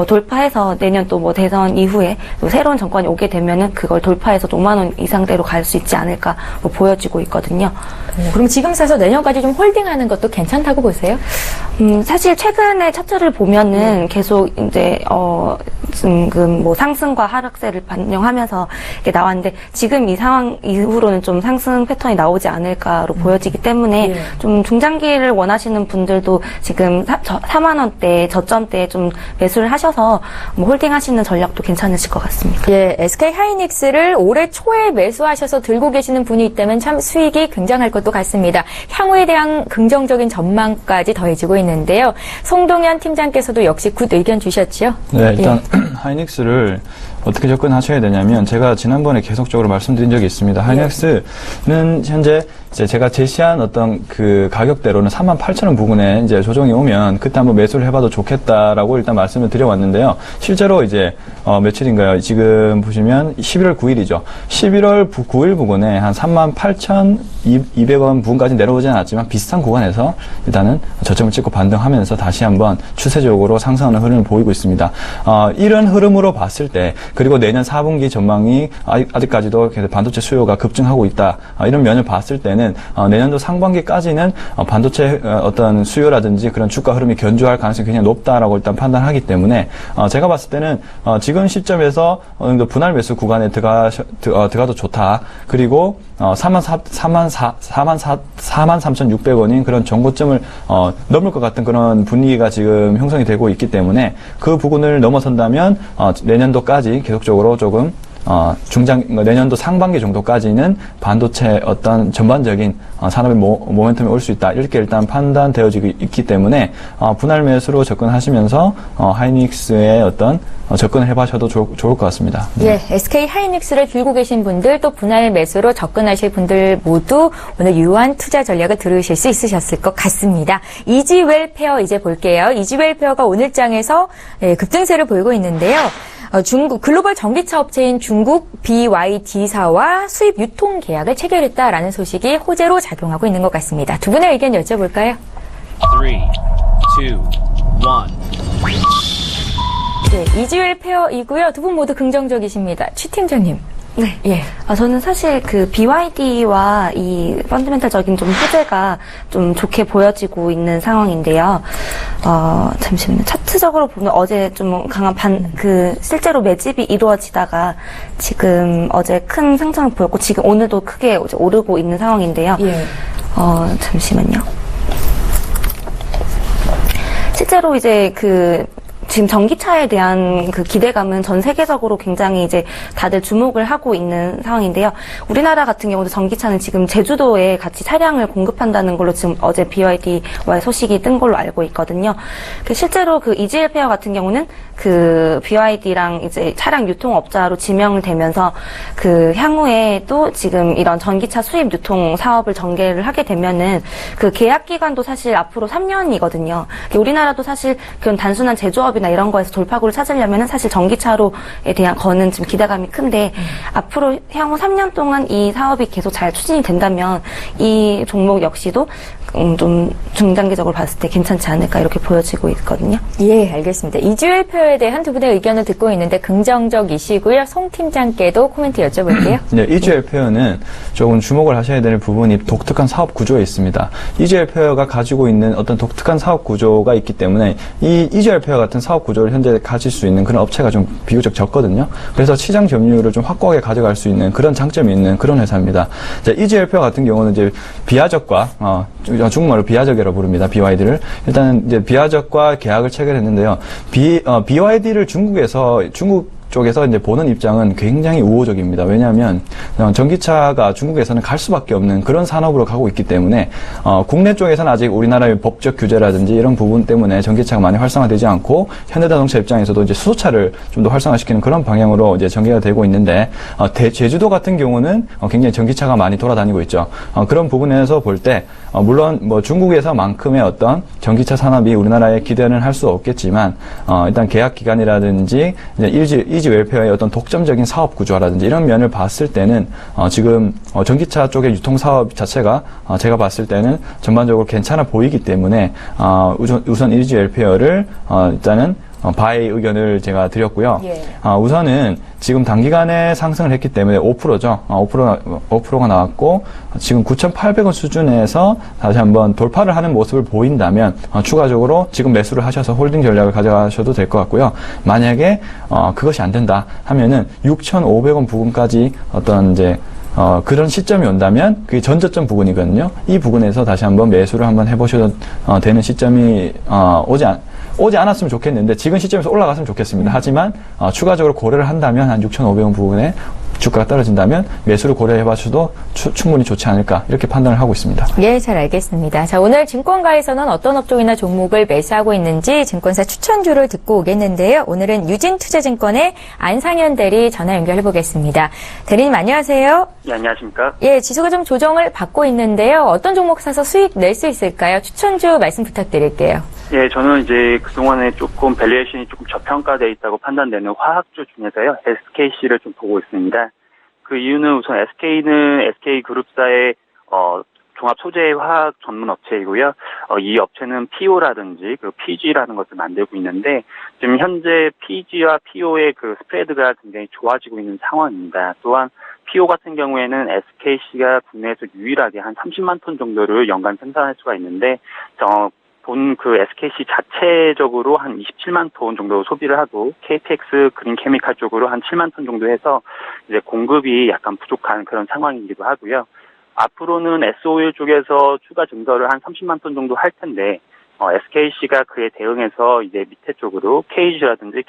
돌파해서 내년 또 뭐 대선 이후에 또 새로운 정권이 오게 되면은 그걸 돌파해서 5만 원 이상대로 갈 수 있지 않을까 보여지고 있거든요.
그럼 지금 사서 내년까지 좀 홀딩하는 것도 괜찮다고 보세요?
사실 최근에 차트를 보면은 계속 이제 뭐 상승과 하락세를 반영하면서 이렇게 나왔는데 지금 이 상황 이후로는 좀 상승 패턴이 나오지 않을까로 보여지기 때문에 좀 중장기를 원하시는 분들도 지금 4만 원대 저점대에 좀 매수를 하셔서 뭐 홀딩하시는 전략도 괜찮으실 것 같습니다.
예, SK 하이닉스를 올해 초에 매수하셔서 들고 계시는 분이 있다면 참 수익이 굉장할 것도 같습니다. 향후에 대한 긍정적인 전망까지 더해지고 있는데요. 송동현 팀장께서도 역시 굿 의견 주셨죠?
네, 일단 하이닉스를 어떻게 접근하셔야 되냐면 제가 지난번에 계속적으로 말씀드린 적이 있습니다. 하이닉스는 현재 이제 제가 제시한 어떤 그 가격대로는 38,000원 부근에 이제 조정이 오면 그때 한번 매수를 해봐도 좋겠다라고 일단 말씀을 드려왔는데요. 실제로 이제 며칠인가요? 지금 보시면 11월 9일이죠. 11월 9일 부근에 한 38,200원 부근까지 내려오지 않았지만 비슷한 구간에서 일단은 저점을 찍고 반등하면서 다시 한번 추세적으로 상승하는 흐름을 보이고 있습니다. 이런 흐름으로 봤을 때 그리고 내년 4분기 전망이 아직까지도 반도체 수요가 급증하고 있다. 이런 면을 봤을 때는 내년도 상반기까지는 반도체 어떤 수요라든지 그런 주가 흐름이 견조할 가능성이 굉장히 높다라고 일단 판단하기 때문에 제가 봤을 때는 지금 시점에서 어느 정도 분할 매수 구간에 들어가도 좋다. 그리고 43,600원인 그런 정고점을 넘을 것 같은 그런 분위기가 지금 형성이 되고 있기 때문에 그 부분을 넘어선다면 내년도까지 계속적으로 조금 내년도 상반기 정도까지는 반도체 어떤 전반적인 산업의 모멘텀이 올 수 있다. 이렇게 일단 판단되어지고 있기 때문에 분할 매수로 접근하시면서 하이닉스의 어떤 접근을 해봐셔도 좋을 것 같습니다.
예, SK 하이닉스를 들고 계신 분들 또 분할 매수로 접근하실 분들 모두 오늘 유효한 투자 전략을 들으실 수 있으셨을 것 같습니다. 이지웰 페어 이제 볼게요. 이지웰 페어가 오늘 장에서 급등세를 보이고 있는데요. 중국 글로벌 전기차 업체인 중국 BYD사와 수입 유통 계약을 체결했다라는 소식이 호재로 작용하고 있는 것 같습니다. 두 분의 의견 여쭤볼까요?
3, 2, 1.
네, 이지웰 페어이고요. 두 분 모두 긍정적이십니다. 최 팀장님.
네.
예.
저는 사실 그 BYD와 이 펀더멘탈적인 좀 호재가 좀 좋게 보여지고 있는 상황인데요. 잠시만요. 차트적으로 보면 어제 좀 강한 실제로 매집이 이루어지다가 지금 어제 큰 상승을 보였고 지금 오늘도 크게 오르고 있는 상황인데요.
예.
잠시만요. 실제로 이제 지금 전기차에 대한 그 기대감은 전 세계적으로 굉장히 이제 다들 주목을 하고 있는 상황인데요. 우리나라 같은 경우도 전기차는 지금 제주도에 같이 차량을 공급한다는 걸로 지금 어제 BYD와의 소식이 뜬 걸로 알고 있거든요. 실제로 그 이지엘 페어 같은 경우는 그 BYD랑 이제 차량 유통업자로 지명되면서 그 향후에도 지금 이런 전기차 수입 유통 사업을 전개를 하게 되면은 그 계약 기간도 사실 앞으로 3년이거든요. 우리나라도 사실 그런 단순한 제조업이나 이런 거에서 돌파구를 찾으려면은 사실 전기차로에 대한 거는 좀 기대감이 큰데 앞으로 향후 3년 동안 이 사업이 계속 잘 추진이 된다면 이 종목 역시도 좀 중장기적으로 봤을 때 괜찮지 않을까 이렇게 보여지고 있거든요.
예, 알겠습니다. 이주일 표에 대한 두 분의 의견을 듣고 있는데 긍정적이시고요. 송 팀장께도 코멘트 여쭤볼게요.
네, 이주엘 페어는 조금 주목을 하셔야 되는 부분이 독특한 사업 구조에 있습니다. 이주엘 페어가 가지고 있는 어떤 독특한 사업 구조가 있기 때문에 이 이주엘 페어 같은 사업 구조를 현재 가질 수 있는 그런 업체가 좀 비교적 적거든요. 그래서 시장 점유율을 좀 확고하게 가져갈 수 있는 그런 장점이 있는 그런 회사입니다. 이주엘 페어 같은 경우는 이제 비아적과 중국말로 비아적이라고 부릅니다. BYD를. 일단은 이제 비아적과 계약을 체결했는데요. BYD를 중국 쪽에서 이제 보는 입장은 굉장히 우호적입니다. 왜냐하면 전기차가 중국에서는 갈 수밖에 없는 그런 산업으로 가고 있기 때문에 국내 쪽에서는 아직 우리나라의 법적 규제라든지 이런 부분 때문에 전기차가 많이 활성화되지 않고 현대자동차 입장에서도 이제 수소차를 좀 더 활성화시키는 그런 방향으로 이제 전개가 되고 있는데 제주도 같은 경우는 굉장히 전기차가 많이 돌아다니고 있죠. 그런 부분에서 볼 때 물론 뭐 중국에서만큼의 어떤 전기차 산업이 우리나라에 기대는 할 수 없겠지만 일단 계약 기간이라든지 이제 이지 웰페어의 어떤 독점적인 사업 구조라든지 이런 면을 봤을 때는 지금 전기차 쪽의 유통 사업 자체가 제가 봤을 때는 전반적으로 괜찮아 보이기 때문에 우선 이지 웰페어를 일단은 바이 의견을 제가 드렸고요.
예.
우선은 지금 단기간에 상승을 했기 때문에 5%죠. 5%가 나왔고 지금 9,800원 수준에서 다시 한번 돌파를 하는 모습을 보인다면 추가적으로 지금 매수를 하셔서 홀딩 전략을 가져가셔도 될 것 같고요. 만약에 그것이 안 된다 하면은 6,500원 부근까지 어떤 이제 그런 시점이 온다면 그게 전저점 부분이거든요. 이 부분에서 다시 한번 매수를 한번 해보셔도 되는 시점이 오지 않았으면 좋겠는데 지금 시점에서 올라갔으면 좋겠습니다. 하지만 추가적으로 고려를 한다면 한 6,500원 부분에 주가가 떨어진다면 매수를 고려해봐셔도 충분히 좋지 않을까 이렇게 판단을 하고 있습니다.
예, 잘 알겠습니다. 자, 오늘 증권가에서는 어떤 업종이나 종목을 매수하고 있는지 증권사 추천주를 듣고 오겠는데요. 오늘은 유진투자증권의 안상현 대리 전화 연결해 보겠습니다. 대리님 안녕하세요.
네, 안녕하십니까?
예, 지수가 좀 조정을 받고 있는데요. 어떤 종목 사서 수익 낼 수 있을까요? 추천주 말씀 부탁드릴게요.
예, 저는 이제 그동안에 조금 밸류에이션이 조금 저평가되어 있다고 판단되는 화학주 중에서요, SKC를 좀 보고 있습니다. 그 이유는 우선 SK는 SK그룹사의 종합 소재 화학 전문 업체이고요. 이 업체는 PO라든지 그 PG라는 것을 만들고 있는데 지금 현재 PG와 PO의 그 스프레드가 굉장히 좋아지고 있는 상황입니다. 또한 PO 같은 경우에는 SKC가 국내에서 유일하게 한 30만 톤 정도를 연간 생산할 수가 있는데 본 그 SKC 자체적으로 한 27만 톤 정도 소비를 하고 KTX 그린 케미칼 쪽으로 한 7만 톤 정도 해서 이제 공급이 약간 부족한 그런 상황이기도 하고요. 앞으로는 SO일 쪽에서 추가 증설을 한 30만 톤 정도 할 텐데 SKC가 그에 대응해서 이제 밑에 쪽으로 KG라든지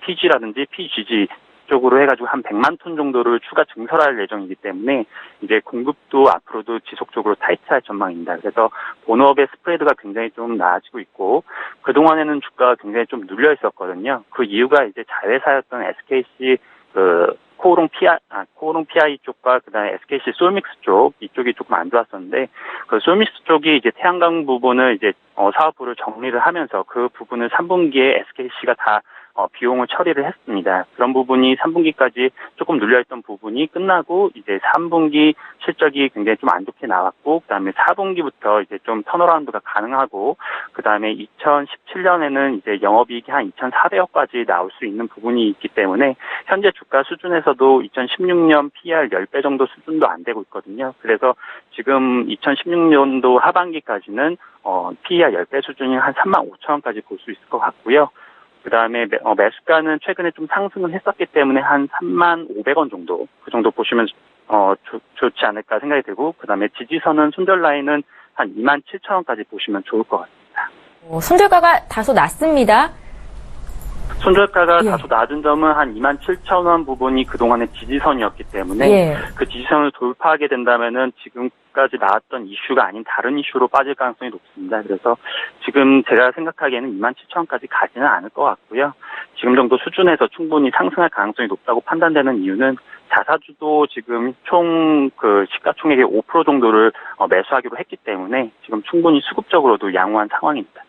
PG라든지 PGG 쪽으로 해가지고 한 100만 톤 정도를 추가 증설할 예정이기 때문에 이제 공급도 앞으로도 지속적으로 타이트할 전망입니다. 그래서 본업의 스프레드가 굉장히 좀 나아지고 있고 그동안에는 주가가 굉장히 좀 눌려 있었거든요. 그 이유가 이제 자회사였던 SKC 코오롱 PI 쪽과 그다음에 SKC 솔믹스 쪽 이쪽이 조금 안 좋았었는데 그 솔믹스 쪽이 이제 태양광 부분을 이제 사업부를 정리를 하면서 그 부분을 3분기에 SKC가 다 비용을 처리를 했습니다. 그런 부분이 3분기까지 조금 눌려있던 부분이 끝나고 이제 3분기 실적이 굉장히 좀 안 좋게 나왔고 그다음에 4분기부터 이제 좀 턴어라운드가 가능하고 그다음에 2017년에는 이제 영업이익이 한 2,400억까지 나올 수 있는 부분이 있기 때문에 현재 주가 수준에서도 2016년 PER 10배 정도 수준도 안 되고 있거든요. 그래서 지금 2016년도 하반기까지는 PER 10배 수준이 한 35,000원까지 볼 수 있을 것 같고요. 그 다음에 매수가는 최근에 좀 상승을 했었기 때문에 한 35,000원 정도, 그 정도 보시면 좋지 않을까 생각이 들고, 그 다음에 지지선은 손절 라인은 한 27,000원까지 보시면 좋을 것 같습니다.
손절가가 다소 낮습니다.
손절가가
예.
다소 낮은 점은 한 27,000원 부분이 그동안의 지지선이었기 때문에
예.
그 지지선을 돌파하게 된다면은 지금까지 나왔던 이슈가 아닌 다른 이슈로 빠질 가능성이 높습니다. 그래서 지금 제가 생각하기에는 27,000원까지 가지는 않을 것 같고요. 지금 정도 수준에서 충분히 상승할 가능성이 높다고 판단되는 이유는 자사주도 지금 총 그 시가총액의 5% 정도를 매수하기로 했기 때문에 지금 충분히 수급적으로도 양호한 상황입니다.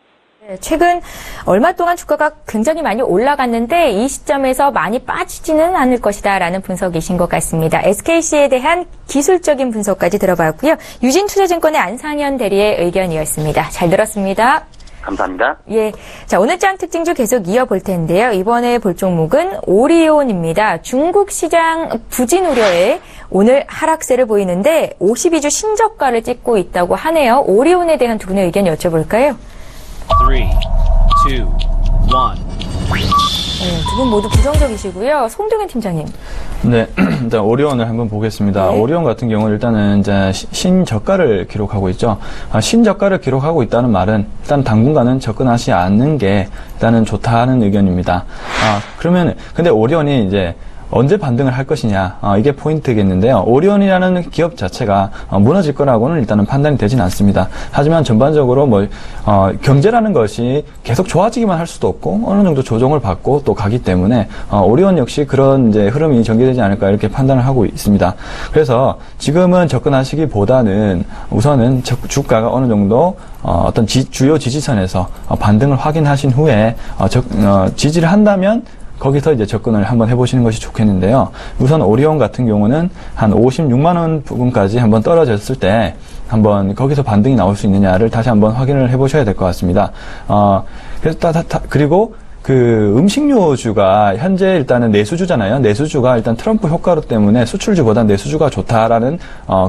네, 최근 얼마 동안 주가가 굉장히 많이 올라갔는데 이 시점에서 많이 빠지지는 않을 것이다라는 분석이신 것 같습니다. SKC에 대한 기술적인 분석까지 들어봤고요. 유진투자증권의 안상현 대리의 의견이었습니다. 잘 들었습니다.
감사합니다.
예. 자, 오늘 장 특징주 계속 이어볼 텐데요. 이번에 볼 종목은 오리온입니다. 중국 시장 부진 우려에 오늘 하락세를 보이는데 52주 신저가를 찍고 있다고 하네요. 오리온에 대한 두 분의 의견 여쭤볼까요?
3, 2, 1.
네, 두 분 모두 부정적이시고요. 송동현 팀장님.
네, 일단 오리온을 한번 보겠습니다.
네.
오리온 같은 경우는 일단은 이제 신저가를 기록하고 있죠. 신저가를 기록하고 있다는 말은 일단 당분간은 접근하지 않는 게 일단은 좋다는 의견입니다. 그러면 근데 오리온이 이제 언제 반등을 할 것이냐, 이게 포인트겠는데요. 오리온이라는 기업 자체가 무너질 거라고는 일단은 판단이 되진 않습니다. 하지만 전반적으로 경제라는 것이 계속 좋아지기만 할 수도 없고 어느 정도 조정을 받고 또 가기 때문에 오리온 역시 그런 이제 흐름이 전개되지 않을까 이렇게 판단을 하고 있습니다. 그래서 지금은 접근하시기보다는 우선은 주가가 어느 정도 어떤 주요 지지선에서 반등을 확인하신 후에 지지를 한다면 거기서 이제 접근을 한번 해보시는 것이 좋겠는데요. 우선 오리온 같은 경우는 한 56만 원 부분까지 한번 떨어졌을 때 한번 거기서 반등이 나올 수 있느냐를 다시 한번 확인을 해보셔야 될 것 같습니다. 그래서 그리고 그 음식료주가 현재 일단은 내수주잖아요. 내수주가 일단 트럼프 효과로 때문에 수출주보다 내수주가 좋다라는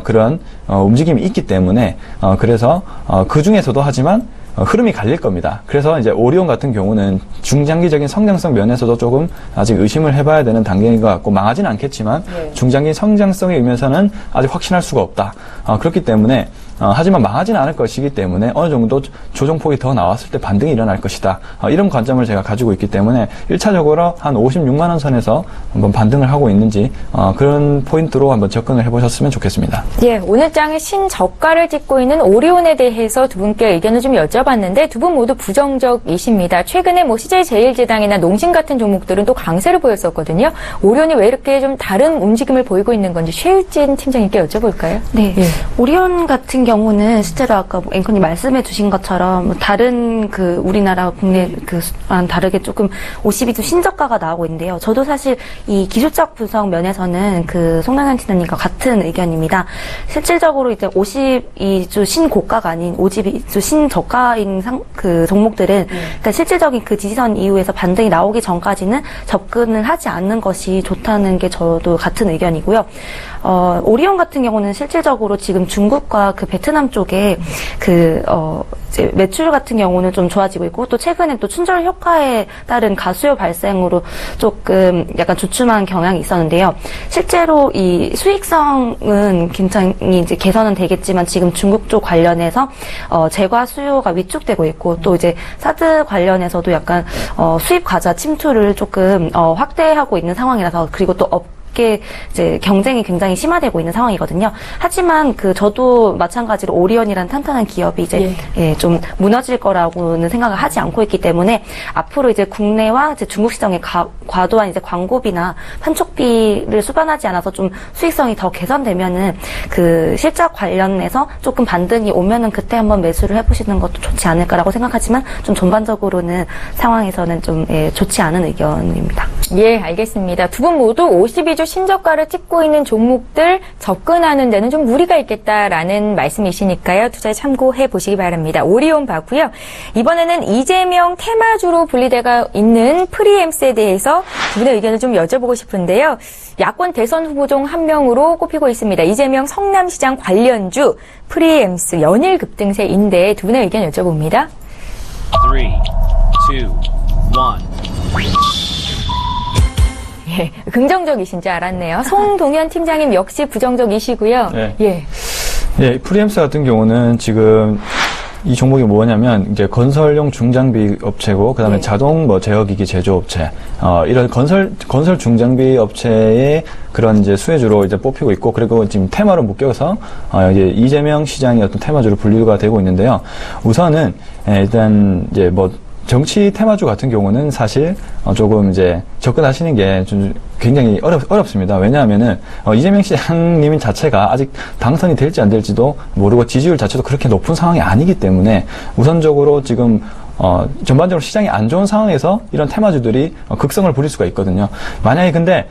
그런 움직임이 있기 때문에 그래서 그 중에서도 하지만 흐름이 갈릴 겁니다. 그래서 이제 오리온 같은 경우는 중장기적인 성장성 면에서도 조금 아직 의심을 해봐야 되는 단계인 것 같고 망하지는 않겠지만 중장기 성장성에 의미에서는 아직 확신할 수가 없다. 그렇기 때문에 하지만 망하지는 않을 것이기 때문에 어느 정도 조정폭이 더 나왔을 때 반등이 일어날 것이다. 이런 관점을 제가 가지고 있기 때문에 1차적으로 한 56만 원 선에서 한번 반등을 하고 있는지 그런 포인트로 한번 접근을 해보셨으면 좋겠습니다.
예, 오늘 장에 신저가를 찍고 있는 오리온에 대해서 두 분께 의견을 좀 여쭤봤는데 두 분 모두 부정적이십니다. 최근에 CJ제일제당이나 농심 같은 종목들은 또 강세를 보였었거든요. 오리온이 왜 이렇게 좀 다른 움직임을 보이고 있는 건지 최일진 팀장님께 여쭤볼까요?
네.
예.
오리온 같은 경우는 실제로 아까 앵커님 말씀해 주신 것처럼 다른 우리나라 국내 그랑 다르게 조금 52주 신저가가 나오고 있는데요. 저도 사실 이 기술적 분석 면에서는 송남현 팀장님과 같은 의견입니다. 실질적으로 이제 52주 신고가가 아닌 52주 신저가인 종목들은 그러니까 실질적인 그 지지선 이후에서 반등이 나오기 전까지는 접근을 하지 않는 것이 좋다는 게 저도 같은 의견이고요. 오리온 같은 경우는 실질적으로 지금 중국과 베트남 쪽에 이제 매출 같은 경우는 좀 좋아지고 있고 또 최근에 또 춘절 효과에 따른 가수요 발생으로 조금 약간 주춤한 경향이 있었는데요. 실제로 이 수익성은 굉장히 이제 개선은 되겠지만 지금 중국 쪽 관련해서 제과 수요가 위축되고 있고 또 이제 사드 관련해서도 약간 수입 과자 침투를 조금 확대하고 있는 상황이라서 그리고 또 이제 경쟁이 굉장히 심화되고 있는 상황이거든요. 하지만 저도 마찬가지로 오리온이라는 탄탄한 기업이 이제 좀 무너질 거라고는 생각을 하지 않고 있기 때문에 앞으로 이제 국내와 이제 중국 시장의 과도한 이제 광고비나 판촉비를 수반하지 않아서 좀 수익성이 더 개선되면은 실적 관련해서 조금 반등이 오면은 그때 한번 매수를 해보시는 것도 좋지 않을까라고 생각하지만 좀 전반적으로는 상황에서는 좀 좋지 않은 의견입니다.
예, 알겠습니다. 두 분 모두 52주 신저가를 찍고 있는 종목들 접근하는 데는 좀 무리가 있겠다라는 말씀이시니까요. 투자에 참고해 보시기 바랍니다. 오리온 봤고요. 이번에는 이재명 테마주로 분리되어 있는 프리엠스에 대해서 두 분의 의견을 좀 여쭤보고 싶은데요. 야권 대선 후보 중 한 명으로 꼽히고 있습니다. 이재명 성남시장 관련주 프리엠스 연일 급등세인데 두 분의 의견 여쭤봅니다.
3, 2, 1.
예, 긍정적이신 줄 알았네요. 송동현 팀장님 역시 부정적이시고요.
네.
예.
예, 프리엠스 같은 경우는 지금 이 종목이 뭐냐면 이제 건설용 중장비 업체고 그다음에
네.
자동 뭐 제어기기 제조업체 이런 건설 중장비 업체의 그런 이제 수혜주로 이제 뽑히고 있고 그리고 지금 테마로 묶여서 이제 이재명 시장의 어떤 테마주로 분류가 되고 있는데요. 우선은 일단 이제 뭐 정치 테마주 같은 경우는 사실 조금 이제 접근하시는 게 좀 굉장히 어렵습니다. 왜냐하면은 이재명 시장님 자체가 아직 당선이 될지 안 될지도 모르고 지지율 자체도 그렇게 높은 상황이 아니기 때문에 우선적으로 지금 전반적으로 시장이 안 좋은 상황에서 이런 테마주들이 극성을 부릴 수가 있거든요. 만약에 근데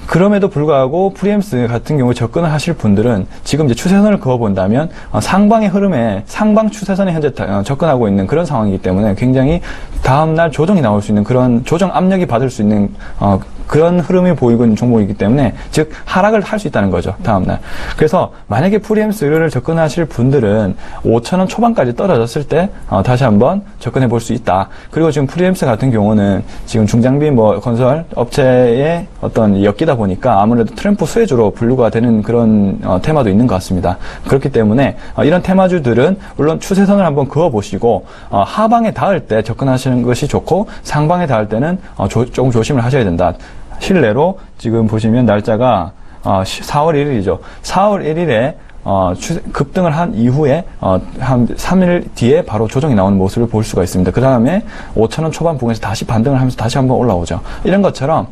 그럼에도 불구하고 프리엠스 같은 경우에 접근을 하실 분들은 지금 이제 추세선을 그어본다면 상방의 흐름에 상방 추세선에 현재 접근하고 있는 그런 상황이기 때문에 굉장히 다음날 조정이 나올 수 있는 그런 조정 압력이 받을 수 있는 그런 흐름이 보이고 있는 종목이기 때문에 즉 하락을 할 수 있다는 거죠. 다음날. 그래서 만약에 프리엠스를 접근하실 분들은 5,000원 초반까지 떨어졌을 때 다시 한번 접근해 볼 수 있다. 그리고 지금 프리엠스 같은 경우는 지금 중장비 뭐 건설 업체의 어떤 엮이다 보니까 아무래도 트램프 수혜주로 분류가 되는 그런 테마도 있는 것 같습니다. 그렇기 때문에 이런 테마주들은 물론 추세선을 한번 그어보시고 하방에 닿을 때 접근하시는 것이 좋고 상방에 닿을 때는 조금 조심을 하셔야 된다. 실내로 지금 보시면 날짜가 4월 1일이죠. 4월 1일에 급등을 한 이후에 한 3일 뒤에 바로 조정이 나오는 모습을 볼 수가 있습니다. 그 다음에 5,000원 초반 부근에서 다시 반등을 하면서 다시 한번 올라오죠. 이런 것처럼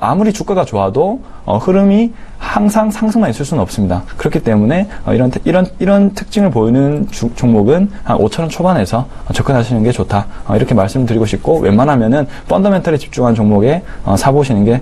아무리 주가가 좋아도 흐름이 항상 상승만 있을 수는 없습니다. 그렇기 때문에 이런 특징을 보이는 종목은 한 5,000원 초반에서 접근하시는 게 좋다. 이렇게 말씀드리고 싶고 웬만하면은 펀더멘털에 집중한 종목에 사보시는 게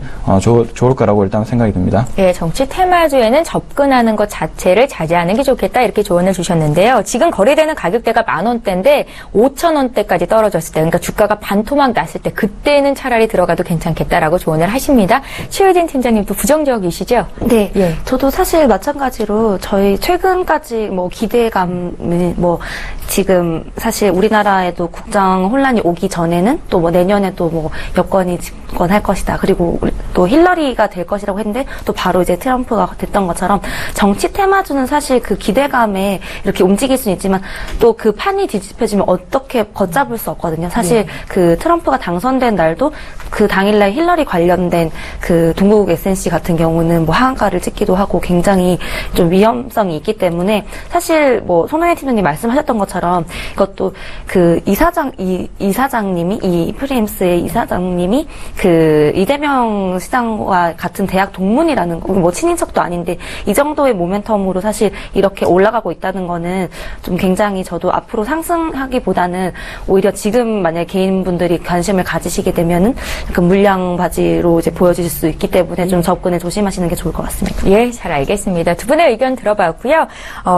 좋을 거라고 일단 생각이 듭니다.
예, 정치 테마주에는 접근하는 것 자체를 자제하는 게 좋겠다 이렇게 조언을 주셨는데요. 지금 거래되는 가격대가 10,000원대인데 5,000원대까지 떨어졌을 때 그러니까 주가가 반토막 났을 때 그때는 차라리 들어가도 괜찮겠다라고 조언을 하십니다. 최유진 팀장님도 부정적이시죠?
네.
예.
저도 사실 마찬가지로 저희 최근까지 뭐 기대감을 뭐 지금 사실 우리나라에도 국정 혼란이 오기 전에는 또 뭐 내년에도 뭐 여권이 집권할 것이다. 그리고 또 힐러리가 될 것이라고 했는데 또 바로 이제 트럼프가 됐던 것처럼 정치 테마주는 사실 그 기대감에 이렇게 움직일 수는 있지만 또 그 판이 뒤집혀지면 어떻게 걷잡을 수 없거든요. 사실 그 트럼프가 당선된 날도 그 당일날 힐러리 관련된 그 동국 SNC 같은 경우는 뭐 하한가를 찍기도 하고 굉장히 좀 위험성이 있기 때문에 사실 뭐 손호연 팀장님 말씀하셨던 것처럼 이것도 그 이사장님이 이 프리엠스의 이사장님이 그 이재명 시장과 같은 대학 동문이라는 거, 뭐 친인척도 아닌데 이 정도의 모멘텀으로 사실 이렇게 올라가고 있다는 거는 좀 굉장히 저도 앞으로 상승하기보다는 오히려 지금 만약에 개인분들이 관심을 가지시게 되면은 약간 물량바지로 이제 보여질 수 있기 때문에 좀 접근에 조심하시는 게 좋을 것 같습니다.
예, 잘 알겠습니다. 두 분의 의견 들어봤고요.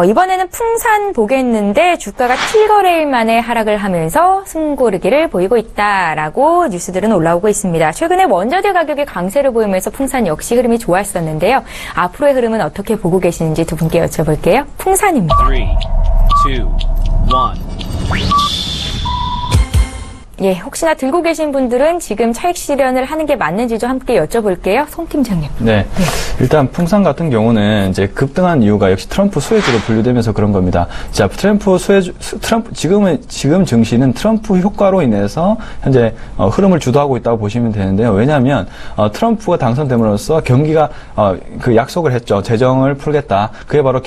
이번에는 풍산 보겠는데 주가가 7거래일 만에 하락을 하면서 숨고르기를 보이고 있다라고 뉴스들은 올라오고 있습니다. 최근에 원자재 가격이 강세를 보이면서 풍산 역시 흐름이 좋았었는데요. 앞으로의 흐름은 어떻게 보고 계시는지 두 분께 여쭤볼게요. 풍산입니다.
3, 2, 1.
예, 혹시나 들고 계신 분들은 지금 차익 실현을 하는 게 맞는지도 함께 여쭤볼게요. 송 팀장님.
네. 일단 풍산 같은 경우는 이제 급등한 이유가 역시 트럼프 수혜주로 분류되면서 그런 겁니다. 자, 지금 증시는 트럼프 효과로 인해서 현재 흐름을 주도하고 있다고 보시면 되는데요. 왜냐하면 트럼프가 당선됨으로써 경기가 그 약속을 했죠. 재정을 풀겠다. 그게 바로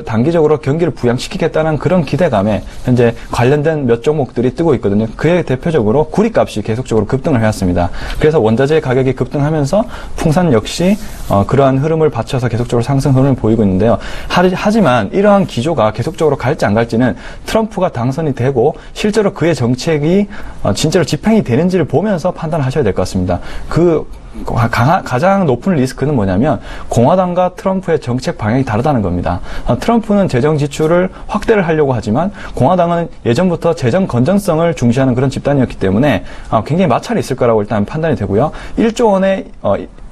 단기적으로 경기를 부양시키겠다는 그런 기대감에 현재 관련된 몇 종목들이 뜨고 있거든요. 그의 대표적으로 구리값이 계속적으로 급등을 해왔습니다. 그래서 원자재 가격이 급등하면서 풍산 역시 그러한 흐름을 받쳐서 계속적으로 상승 흐름을 보이고 있는데요. 하지만 이러한 기조가 계속적으로 갈지 안 갈지는 트럼프가 당선이 되고 실제로 그의 정책이 진짜로 집행이 되는지를 보면서 판단하셔야 될 것 같습니다. 가장 높은 리스크는 뭐냐면 공화당과 트럼프의 정책 방향이 다르다는 겁니다. 트럼프는 재정 지출을 확대를 하려고 하지만 공화당은 예전부터 재정 건전성을 중시하는 그런 집단이었기 때문에 굉장히 마찰이 있을 거라고 일단 판단이 되고요. 1조 원의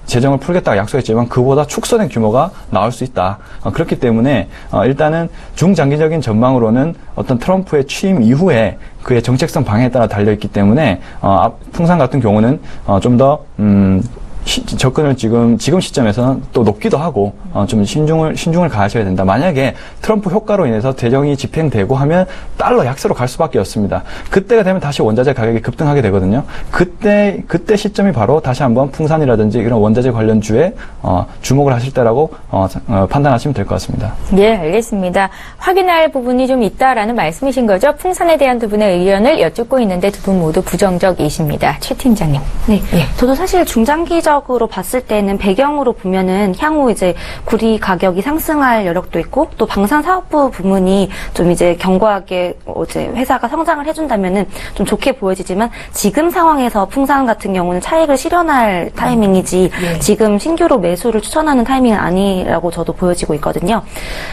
재정을 풀겠다고 약속했지만 그보다 축소된 규모가 나올 수 있다. 그렇기 때문에 일단은 중장기적인 전망으로는 어떤 트럼프의 취임 이후에 그의 정책성 방향에 따라 달려있기 때문에 풍산 같은 경우는 좀 더 접근을 지금 시점에서는 또 높기도 하고, 좀 신중을 가하셔야 된다. 만약에 트럼프 효과로 인해서 대정이 집행되고 하면 달러 약세로 갈 수밖에 없습니다. 그때가 되면 다시 원자재 가격이 급등하게 되거든요. 그때 시점이 바로 다시 한번 풍산이라든지 이런 원자재 관련주에, 주목을 하실 때라고, 판단하시면 될 것 같습니다.
예, 알겠습니다. 확인할 부분이 좀 있다라는 말씀이신 거죠? 풍산에 대한 두 분의 의견을 여쭙고 있는데 두 분 모두 부정적이십니다. 최 팀장님.
네. 저도 사실 중장기적으로 봤을 때는 배경으로 보면은 향후 이제 구리 가격이 상승할 여력도 있고 또 방산사업부 부문이 좀 이제 견고하게 이제 회사가 성장을 해준다면은 좀 좋게 보여지지만 지금 상황에서 풍산 같은 경우는 차익을 실현할 타이밍이지 지금 신규로 매수를 추천하는 타이밍은 아니라고 저도 보여지고 있거든요.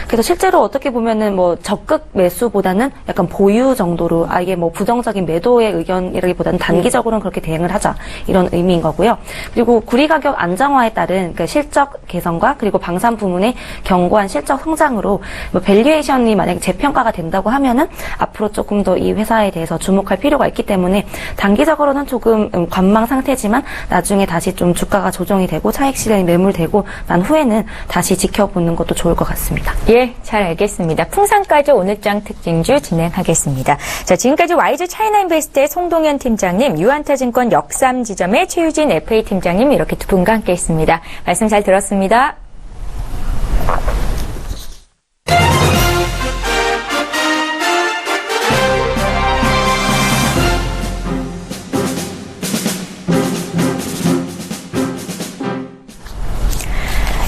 그래서 실제로 어떻게 보면은 뭐 적극 매수보다는 약간 보유 정도로 아예 뭐 부정적인 매도의 의견이라기보다는 단기적으로는 그렇게 대응을 하자 이런 의미인 거고요. 그리고 구리 가격 안정화에 따른 그 실적 개선과 그리고 방산 부문의 견고한 실적 성장으로 뭐 밸류에이션이 만약에 재평가가 된다고 하면은 앞으로 조금 더 이 회사에 대해서 주목할 필요가 있기 때문에 단기적으로는 조금 관망 상태지만 나중에 다시 좀 주가가 조정이 되고 차익 실현이 매물되고 난 후에는 다시 지켜보는 것도 좋을 것 같습니다.
예, 잘 알겠습니다. 풍산까지 오늘장 특징주 진행하겠습니다. 자, 지금까지 YG 차이나인베스트의 송동현 팀장님, 유한타증권 역삼지점의 최유진 FA 팀장님 이렇게 두 분과 함께했습니다. 말씀 잘 들었습니다.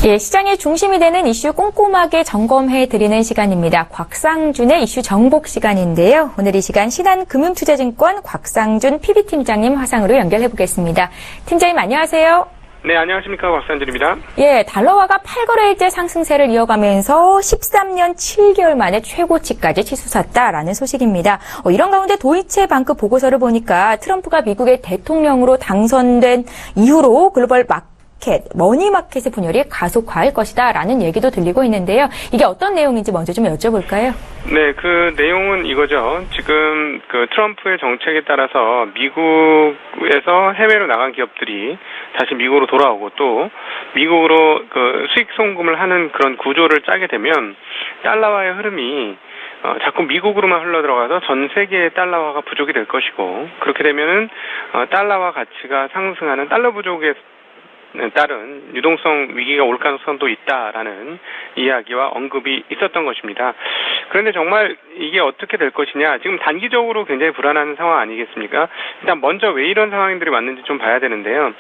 예, 시장의 중심이 되는 이슈 꼼꼼하게 점검해드리는 시간입니다. 곽상준의 이슈 정복 시간인데요. 오늘 이 시간 신한금융투자증권 곽상준 PB팀장님 화상으로 연결해보겠습니다. 팀장님 안녕하세요.
네, 안녕하십니까. 곽상준입니다.
예, 달러화가 8거래일째 상승세를 이어가면서 13년 7개월 만에 최고치까지 치솟았다라는 소식입니다. 이런 가운데 도이체방크 보고서를 보니까 트럼프가 미국의 대통령으로 당선된 이후로 글로벌 머니마켓의 분열이 가속화할 것이다라는 얘기도 들리고 있는데요. 이게 어떤 내용인지 먼저 좀 여쭤볼까요?
네, 그 내용은 이거죠. 지금 그 트럼프의 정책에 따라서 미국에서 해외로 나간 기업들이 다시 미국으로 돌아오고 또 미국으로 그 수익 송금을 하는 그런 구조를 짜게 되면 달러화의 흐름이 자꾸 미국으로만 흘러들어가서 전 세계의 달러화가 부족이 될 것이고 그렇게 되면은 달러화 가치가 상승하는 달러 부족에 따른 유동성 위기가 올 가능성도 있다라는 이야기와 언급이 있었던 것입니다. 그런데 정말 이게 어떻게 될 것이냐, 지금 단기적으로 굉장히 불안한 상황 아니겠습니까? 일단 먼저 왜 이런 상황들이 왔는지 좀 봐야 되는데요.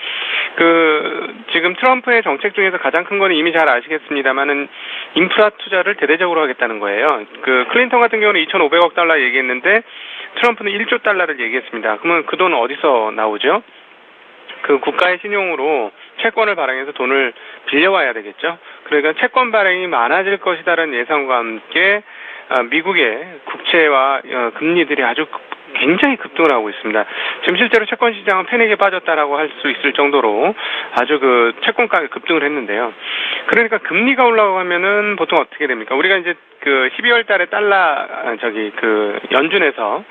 지금 트럼프의 정책 중에서 가장 큰 거는 이미 잘 아시겠습니다만은 인프라 투자를 대대적으로 하겠다는 거예요. 클린턴 같은 경우는 2,500억 달러 얘기했는데 트럼프는 1조 달러를 얘기했습니다. 그러면 그 돈 어디서 나오죠? 그 국가의 신용으로 채권을 발행해서 돈을 빌려와야 되겠죠. 그러니까 채권 발행이 많아질 것이다라는 예상과 함께 미국의 국채와 금리들이 아주 굉장히 급등을 하고 있습니다. 지금 실제로 채권 시장은 패닉에 빠졌다라고 할 수 있을 정도로 아주 그 채권 가격 급등을 했는데요. 그러니까 금리가 올라가면은 보통 어떻게 됩니까? 우리가 이제 그 12월 달에 연준에서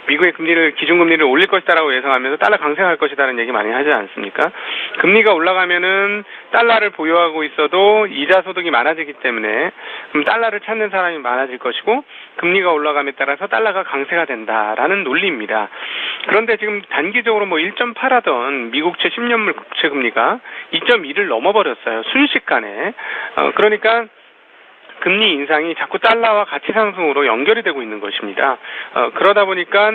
미국의 기준금리를 올릴 것이다라고 예상하면서 달러 강세할 것이다라는 얘기 많이 하지 않습니까? 금리가 올라가면은 달러를 보유하고 있어도 이자 소득이 많아지기 때문에 그럼 달러를 찾는 사람이 많아질 것이고 금리가 올라감에 따라서 달러가 강세가 된다라는 논리입니다. 그런데 지금 단기적으로 1.8 하던 미국채 10년물 국채 금리가 2.2를 넘어버렸어요. 순식간에. 그러니까 금리 인상이 자꾸 달러와 가치 상승으로 연결이 되고 있는 것입니다. 그러다 보니까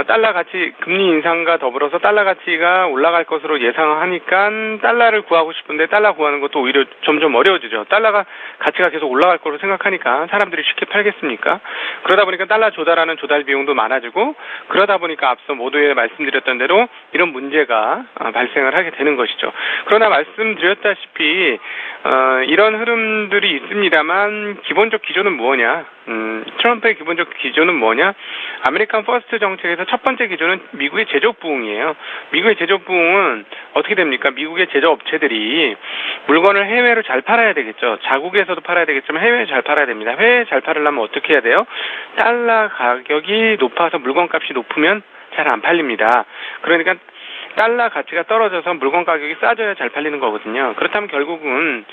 달러 가치 금리 인상과 더불어서 달러 가치가 올라갈 것으로 예상하니까 달러를 구하고 싶은데 달러 구하는 것도 오히려 점점 어려워지죠. 달러가 가치가 계속 올라갈 거로 생각하니까 사람들이 쉽게 팔겠습니까? 그러다 보니까 달러 조달하는 조달 비용도 많아지고 그러다 보니까 앞서 모두에 말씀드렸던 대로 이런 문제가 발생을 하게 되는 것이죠. 그러나 말씀드렸다시피 이런 흐름들이 있습니다만 기본적 기조는 뭐냐? 트럼프의 기본적 기조는 뭐냐? 아메리칸 퍼스트 정책에서 첫 번째 기조는 미국의 제조업 부흥이에요. 미국의 제조업 부흥은 어떻게 됩니까? 미국의 제조업체들이 물건을 해외로 잘 팔아야 되겠죠. 자국에서도 팔아야 되겠지만 해외에 잘 팔아야 됩니다. 해외에 잘 팔으려면 어떻게 해야 돼요? 달러 가격이 높아서 물건값이 높으면 잘 안 팔립니다. 그러니까 달러 가치가 떨어져서 물건 가격이 싸져야 잘 팔리는 거거든요. 그렇다면 결국은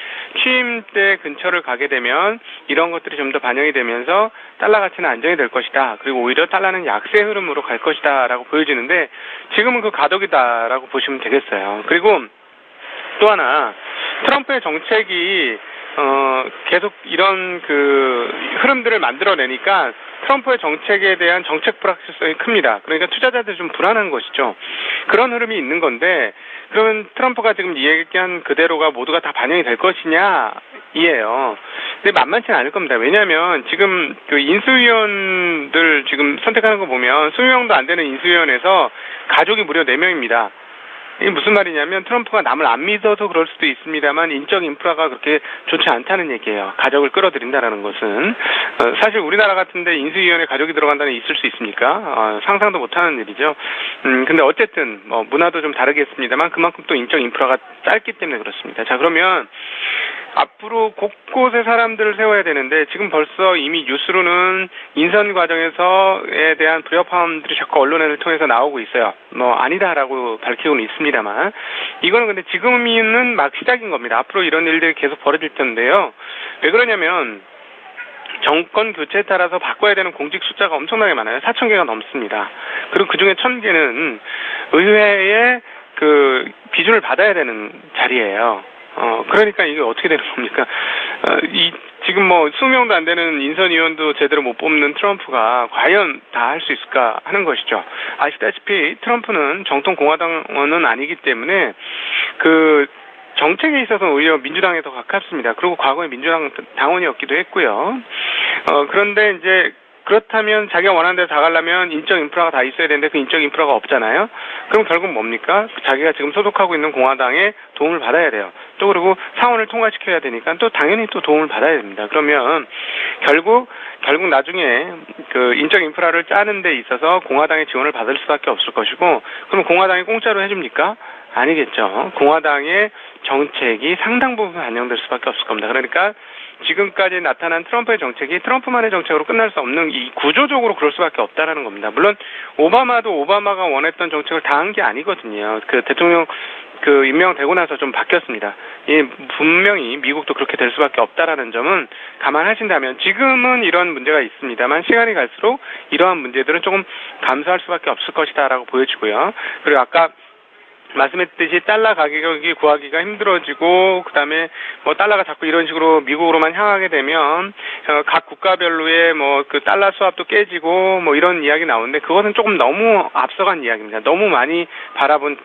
취임 때 근처를 가게 되면 이런 것들이 좀 더 반영이 되면서 달러 가치는 안정이 될 것이다. 그리고 오히려 달러는 약세 흐름으로 갈 것이다 라고 보여지는데 지금은 그 가독이다라고 보시면 되겠어요. 그리고 또 하나 트럼프의 정책이 계속 이런 그 흐름들을 만들어내니까 트럼프의 정책에 대한 정책 불확실성이 큽니다. 그러니까 투자자들이 좀 불안한 것이죠. 그런 흐름이 있는 건데 그러면 트럼프가 지금 얘기한 그대로가 모두가 다 반영이 될 것이냐 이에요. 근데 만만치는 않을 겁니다. 왜냐하면 지금 그 인수위원들 지금 선택하는 거 보면 20명도 안 되는 인수위원에서 가족이 무려 4명입니다. 이게 무슨 말이냐면 트럼프가 남을 안 믿어서 그럴 수도 있습니다만 인적 인프라가 그렇게 좋지 않다는 얘기예요. 가족을 끌어들인다라는 것은 사실 우리나라 같은데 인수위원회 가족이 들어간다는 게 있을 수 있습니까? 상상도 못하는 일이죠. 근데 어쨌든 뭐 문화도 좀 다르겠습니다만 그만큼 또 인적 인프라가 짧기 때문에 그렇습니다. 자 그러면 앞으로 곳곳에 사람들을 세워야 되는데 지금 벌써 이미 뉴스로는 인선 과정에서에 대한 불협화음들이 자꾸 언론을 통해서 나오고 있어요. 뭐 아니다라고 밝히고는 있습니다만 이거는 근데 지금은 막 시작인 겁니다. 앞으로 이런 일들이 계속 벌어질 텐데요. 왜 그러냐면 정권 교체에 따라서 바꿔야 되는 공직 숫자가 엄청나게 많아요. 4,000개가 넘습니다. 그리고 그중에 1,000개는 의회의 그 비준을 받아야 되는 자리예요. 그러니까 이게 어떻게 되는 겁니까? 지금 뭐 20명도 안 되는 인선위원도 제대로 못 뽑는 트럼프가 과연 다 할 수 있을까 하는 것이죠. 아시다시피 트럼프는 정통 공화당원은 아니기 때문에 그 정책에 있어서 오히려 민주당에 더 가깝습니다. 그리고 과거에 민주당 당원이었기도 했고요. 그런데 이제 그렇다면 자기가 원하는 데서 다 가려면 인적 인프라가 다 있어야 되는데 그 인적 인프라가 없잖아요. 그럼 결국 뭡니까? 자기가 지금 소속하고 있는 공화당의 도움을 받아야 돼요. 또 그리고 상원을 통과시켜야 되니까 또 당연히 또 도움을 받아야 됩니다. 그러면 결국 나중에 그 인적 인프라를 짜는 데 있어서 공화당의 지원을 받을 수밖에 없을 것이고 그럼 공화당이 공짜로 해줍니까? 아니겠죠. 공화당의 정책이 상당 부분 반영될 수밖에 없을 겁니다. 그러니까 지금까지 나타난 트럼프의 정책이 트럼프만의 정책으로 끝날 수 없는 이 구조적으로 그럴 수밖에 없다라는 겁니다. 물론 오바마도 오바마가 원했던 정책을 다 한 게 아니거든요. 그 대통령 그 임명되고 나서 좀 바뀌었습니다. 분명히 미국도 그렇게 될 수밖에 없다라는 점은 감안하신다면 지금은 이런 문제가 있습니다만 시간이 갈수록 이러한 문제들은 조금 감소할 수밖에 없을 것이다라고 보여지고요. 그리고 아까 말씀했듯이 달러 가격이 구하기가 힘들어지고 그다음에 뭐 달러가 자꾸 이런 식으로 미국으로만 향하게 되면 각 국가별로의 뭐 그 달러 수합도 깨지고 뭐 이런 이야기 나오는데 그것은 조금 너무 앞서간 이야기입니다. 너무 많이 바라본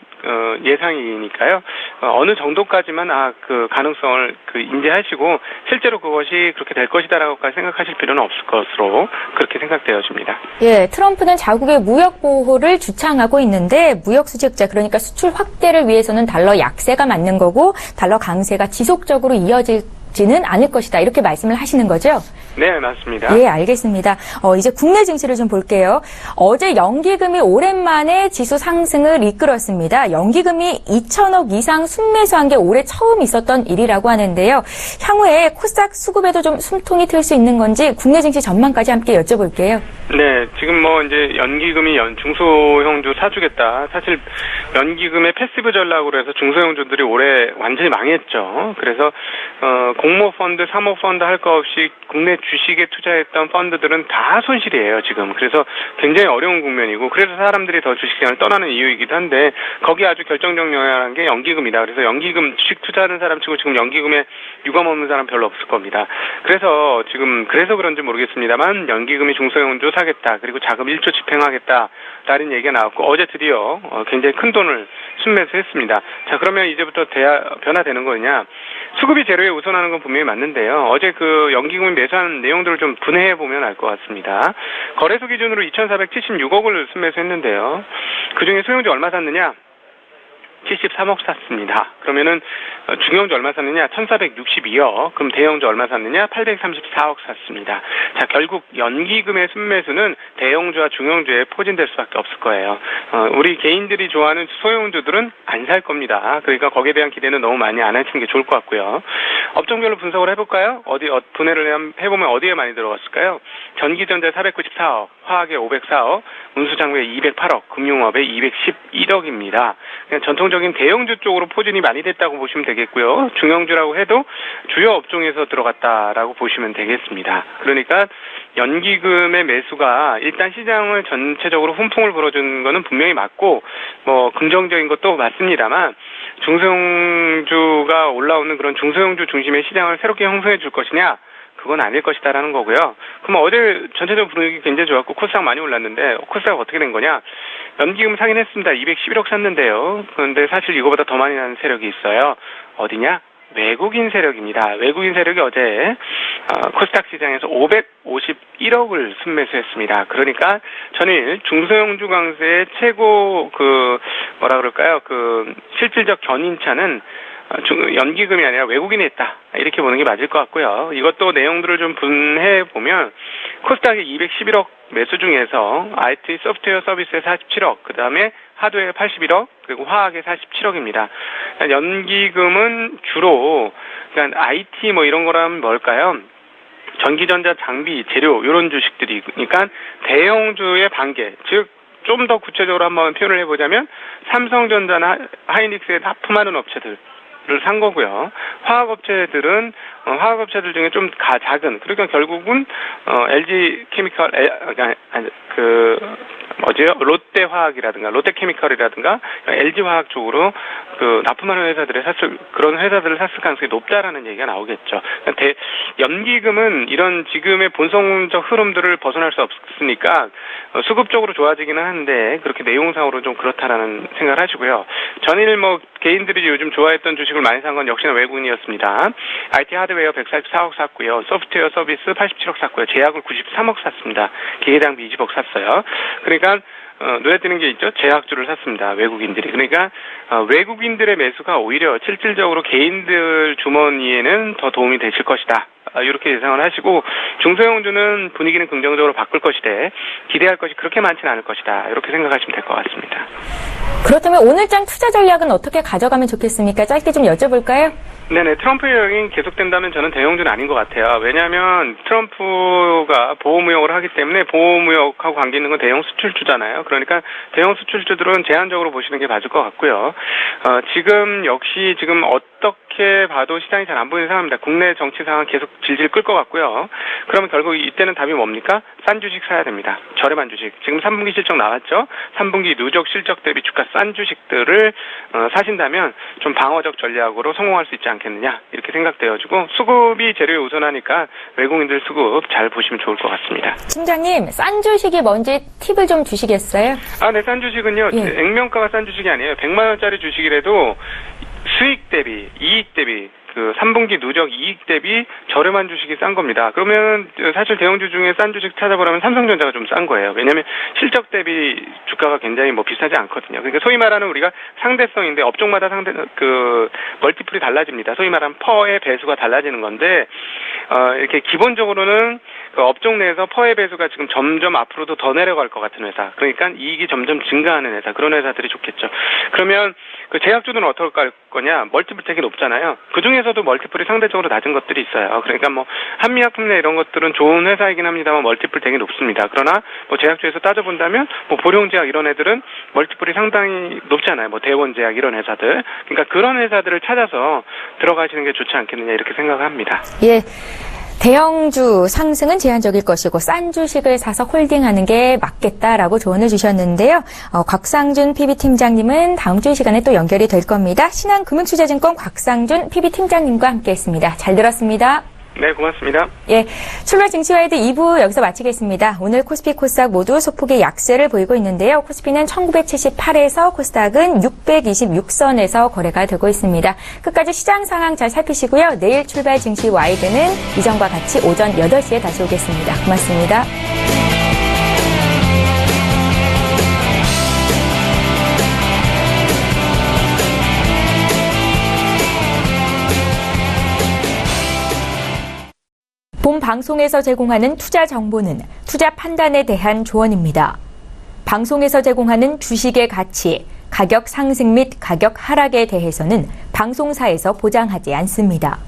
예상이니까요. 어느 정도까지만 그 가능성을 인지하시고 실제로 그것이 그렇게 될 것이다라고까지 생각하실 필요는 없을 것으로 그렇게 생각되어집니다.
예, 트럼프는 자국의 무역 보호를 주창하고 있는데 무역 수지흑자 그러니까 수출 확대를 위해서는 달러 약세가 맞는 거고 달러 강세가 지속적으로 이어지지는 않을 것이다. 이렇게 말씀을 하시는 거죠?
네, 맞습니다.
예, 알겠습니다. 이제 국내 증시를 좀 볼게요. 어제 연기금이 오랜만에 지수 상승을 이끌었습니다. 연기금이 2천억 이상 순매수한 게 올해 처음 있었던 일이라고 하는데요. 향후에 코스닥 수급에도 좀 숨통이 트일 수 있는 건지 국내 증시 전망까지 함께 여쭤볼게요.
네, 지금 뭐 이제 연기금이 중소형주 사주겠다. 사실 연기금의 패시브 전략으로 해서 중소형주들이 올해 완전히 망했죠. 그래서 공모펀드, 사모펀드 할 거 없이 국내 주식에 투자했던 펀드들은 다 손실이에요, 지금. 그래서 굉장히 어려운 국면이고, 그래서 사람들이 더 주식시장을 떠나는 이유이기도 한데, 거기에 아주 결정적 영향을 게 연기금이다. 그래서 연기금, 주식 투자하는 사람 치고 지금 연기금에 유감 없는 사람 별로 없을 겁니다. 그래서 그런지 모르겠습니다만, 연기금이 중소형주 사겠다. 그리고 자금 1조 집행하겠다. 라는 얘기가 나왔고, 어제 드디어 굉장히 큰 돈을 순매수했습니다. 자, 그러면 이제부터 변화되는 거냐? 수급이 제로에 우선하는 건 분명히 맞는데요. 어제 그 연기금이 매수한 내용들을 좀 분해해 보면 알 것 같습니다. 거래소 기준으로 2,476억을 순매수했는데요. 그중에 소형주 얼마 샀느냐? 73억 샀습니다. 그러면은 중형주 얼마 샀느냐? 1,462억. 그럼 대형주 얼마 샀느냐? 834억 샀습니다. 자, 결국 연기금의 순매수는 대형주와 중형주에 포진될 수밖에 없을 거예요. 우리 개인들이 좋아하는 소형주들은 안 살 겁니다. 그러니까 거기에 대한 기대는 너무 많이 안 하시는 게 좋을 것 같고요. 업종별로 분석을 해볼까요? 분해를 해보면 어디에 많이 들어갔을까요? 전기전자에 494억, 화학에 504억, 운수장비에 208억, 금융업에 211억입니다. 그냥 전통적인 대형주 쪽으로 포진이 많이 됐다고 보시면 되겠고요. 중형주라고 해도 주요 업종에서 들어갔다라고 보시면 되겠습니다. 그러니까 연기금의 매수가 일단 시장을 전체적으로 훈풍을 불어준 거는 분명히 맞고 뭐 긍정적인 것도 맞습니다만 중소형주가 올라오는 그런 중소형주 중심의 시장을 새롭게 형성해 줄 것이냐? 그건 아닐 것이다라는 거고요. 그럼 어제 전체적으로 분위기 굉장히 좋았고 코스닥 많이 올랐는데 코스닥 어떻게 된 거냐? 연기금 사긴 했습니다. 211억 샀는데요. 그런데 사실 이거보다 더 많이 나는 세력이 있어요. 어디냐? 외국인 세력입니다. 외국인 세력이 어제 코스닥 시장에서 551억을 순매수했습니다. 그러니까 전일 중소형주 강세의 최고 실질적 견인차는 연기금이 아니라 외국인이 했다. 이렇게 보는 게 맞을 것 같고요. 이것도 내용들을 좀 분해해 보면 코스닥의 211억 매수 중에서 IT 소프트웨어 서비스에 47억, 그 다음에 하드웨어 81억, 그리고 화학에 47억입니다. 연기금은 주로 그러니까 IT 뭐 이런 거라면 뭘까요? 전기전자, 장비, 재료 이런 주식들이 그러니까 대형주의 반개, 즉 좀 더 구체적으로 한번 표현을 해보자면 삼성전자나 하이닉스에 납품하는 업체들 를 산 거고요. 화학업체들 중에 좀 작은, 그러니까 결국은 LG 케미컬, 롯데화학이라든가 롯데케미컬이라든가 LG 화학 쪽으로 납품하는 그런 회사들을 샀을 가능성이 높다라는 얘기가 나오겠죠. 연기금은 이런 지금의 본성적 흐름들을 벗어날 수 없으니까 수급적으로 좋아지기는 하는데 그렇게 내용상으로 좀 그렇다라는 생각을 하시고요. 전일 개인들이 요즘 좋아했던 주식을 많이 산 건 역시나 외국인이었습니다. IT 하드웨어 144억 샀고요. 소프트웨어 서비스 87억 샀고요. 제약을 93억 샀습니다. 기계장비 20억 샀어요. 그러니까 눈에 띄는 게 있죠. 제약주를 샀습니다. 외국인들이. 그러니까 외국인들의 매수가 오히려 실질적으로 개인들 주머니에는 더 도움이 되실 것이다. 이렇게 예상을 하시고 중소형주는 분위기는 긍정적으로 바꿀 것이되 기대할 것이 그렇게 많지는 않을 것이다. 이렇게 생각하시면 될 것 같습니다.
그렇다면 오늘장 투자 전략은 어떻게 가져가면 좋겠습니까? 짧게 좀 여쭤볼까요?
네네. 트럼프의 여행이 계속된다면 저는 대형주는 아닌 것 같아요. 왜냐하면 트럼프가 보호무역을 하기 때문에 보호무역하고 관계 있는 건 대형 수출주잖아요. 그러니까 대형 수출주들은 제한적으로 보시는 게 맞을 것 같고요. 지금 어떻게 봐도 시장이 잘 안 보이는 상황입니다. 국내 정치 상황 계속 질질 끌 것 같고요. 그러면 결국 이때는 답이 뭡니까? 싼 주식 사야 됩니다. 저렴한 주식. 지금 3분기 실적 나왔죠? 3분기 누적 실적 대비 주가 싼 주식들을 사신다면 좀 방어적 전략으로 성공할 수 있지 않겠느냐 이렇게 생각되어지고 수급이 재료에 우선하니까 외국인들 수급 잘 보시면 좋을 것 같습니다.
팀장님, 싼 주식이 뭔지 팁을 좀 주시겠어요?
네, 싼 주식은요. 액면가가 싼 주식이 아니에요. 100만 원짜리 주식이라도 수익 대비, 이익 대비 3분기 누적 이익 대비 저렴한 주식이 싼 겁니다. 그러면 사실 대형주 중에 싼 주식 찾아보라면 삼성전자가 좀 싼 거예요. 왜냐하면 실적 대비 주가가 굉장히 비싸지 않거든요. 그러니까 소위 말하는 우리가 상대성인데 업종마다 멀티플이 달라집니다. 소위 말하는 퍼의 배수가 달라지는 건데 이렇게 기본적으로는 업종 내에서 퍼의 배수가 지금 점점 앞으로도 더 내려갈 것 같은 회사. 그러니까 이익이 점점 증가하는 회사. 그런 회사들이 좋겠죠. 그러면 제약주는 어떨 거냐? 멀티플 되게 높잖아요. 그 중에서도 멀티플이 상대적으로 낮은 것들이 있어요. 그러니까 한미약품내 이런 것들은 좋은 회사이긴 합니다만 멀티플 되게 높습니다. 그러나 제약주에서 따져본다면 보령제약 이런 애들은 멀티플이 상당히 높잖아요. 대원제약 이런 회사들. 그러니까 그런 회사들을 찾아서 들어가시는 게 좋지 않겠느냐 이렇게 생각합니다.
예. 대형주 상승은 제한적일 것이고 싼 주식을 사서 홀딩하는 게 맞겠다라고 조언을 주셨는데요. 곽상준 PB팀장님은 다음 주 시간에 또 연결이 될 겁니다. 신한금융투자증권 곽상준 PB팀장님과 함께했습니다. 잘 들었습니다.
네, 고맙습니다.
예, 출발 증시와이드 2부 여기서 마치겠습니다. 오늘 코스피, 코스닥 모두 소폭의 약세를 보이고 있는데요. 코스피는 1978에서 코스닥은 626선에서 거래가 되고 있습니다. 끝까지 시장 상황 잘 살피시고요. 내일 출발 증시 와이드는 이전과 같이 오전 8시에 다시 오겠습니다. 고맙습니다. 본 방송에서 제공하는 투자 정보는 투자 판단에 대한 조언입니다. 방송에서 제공하는 주식의 가치, 가격 상승 및 가격 하락에 대해서는 방송사에서 보장하지 않습니다.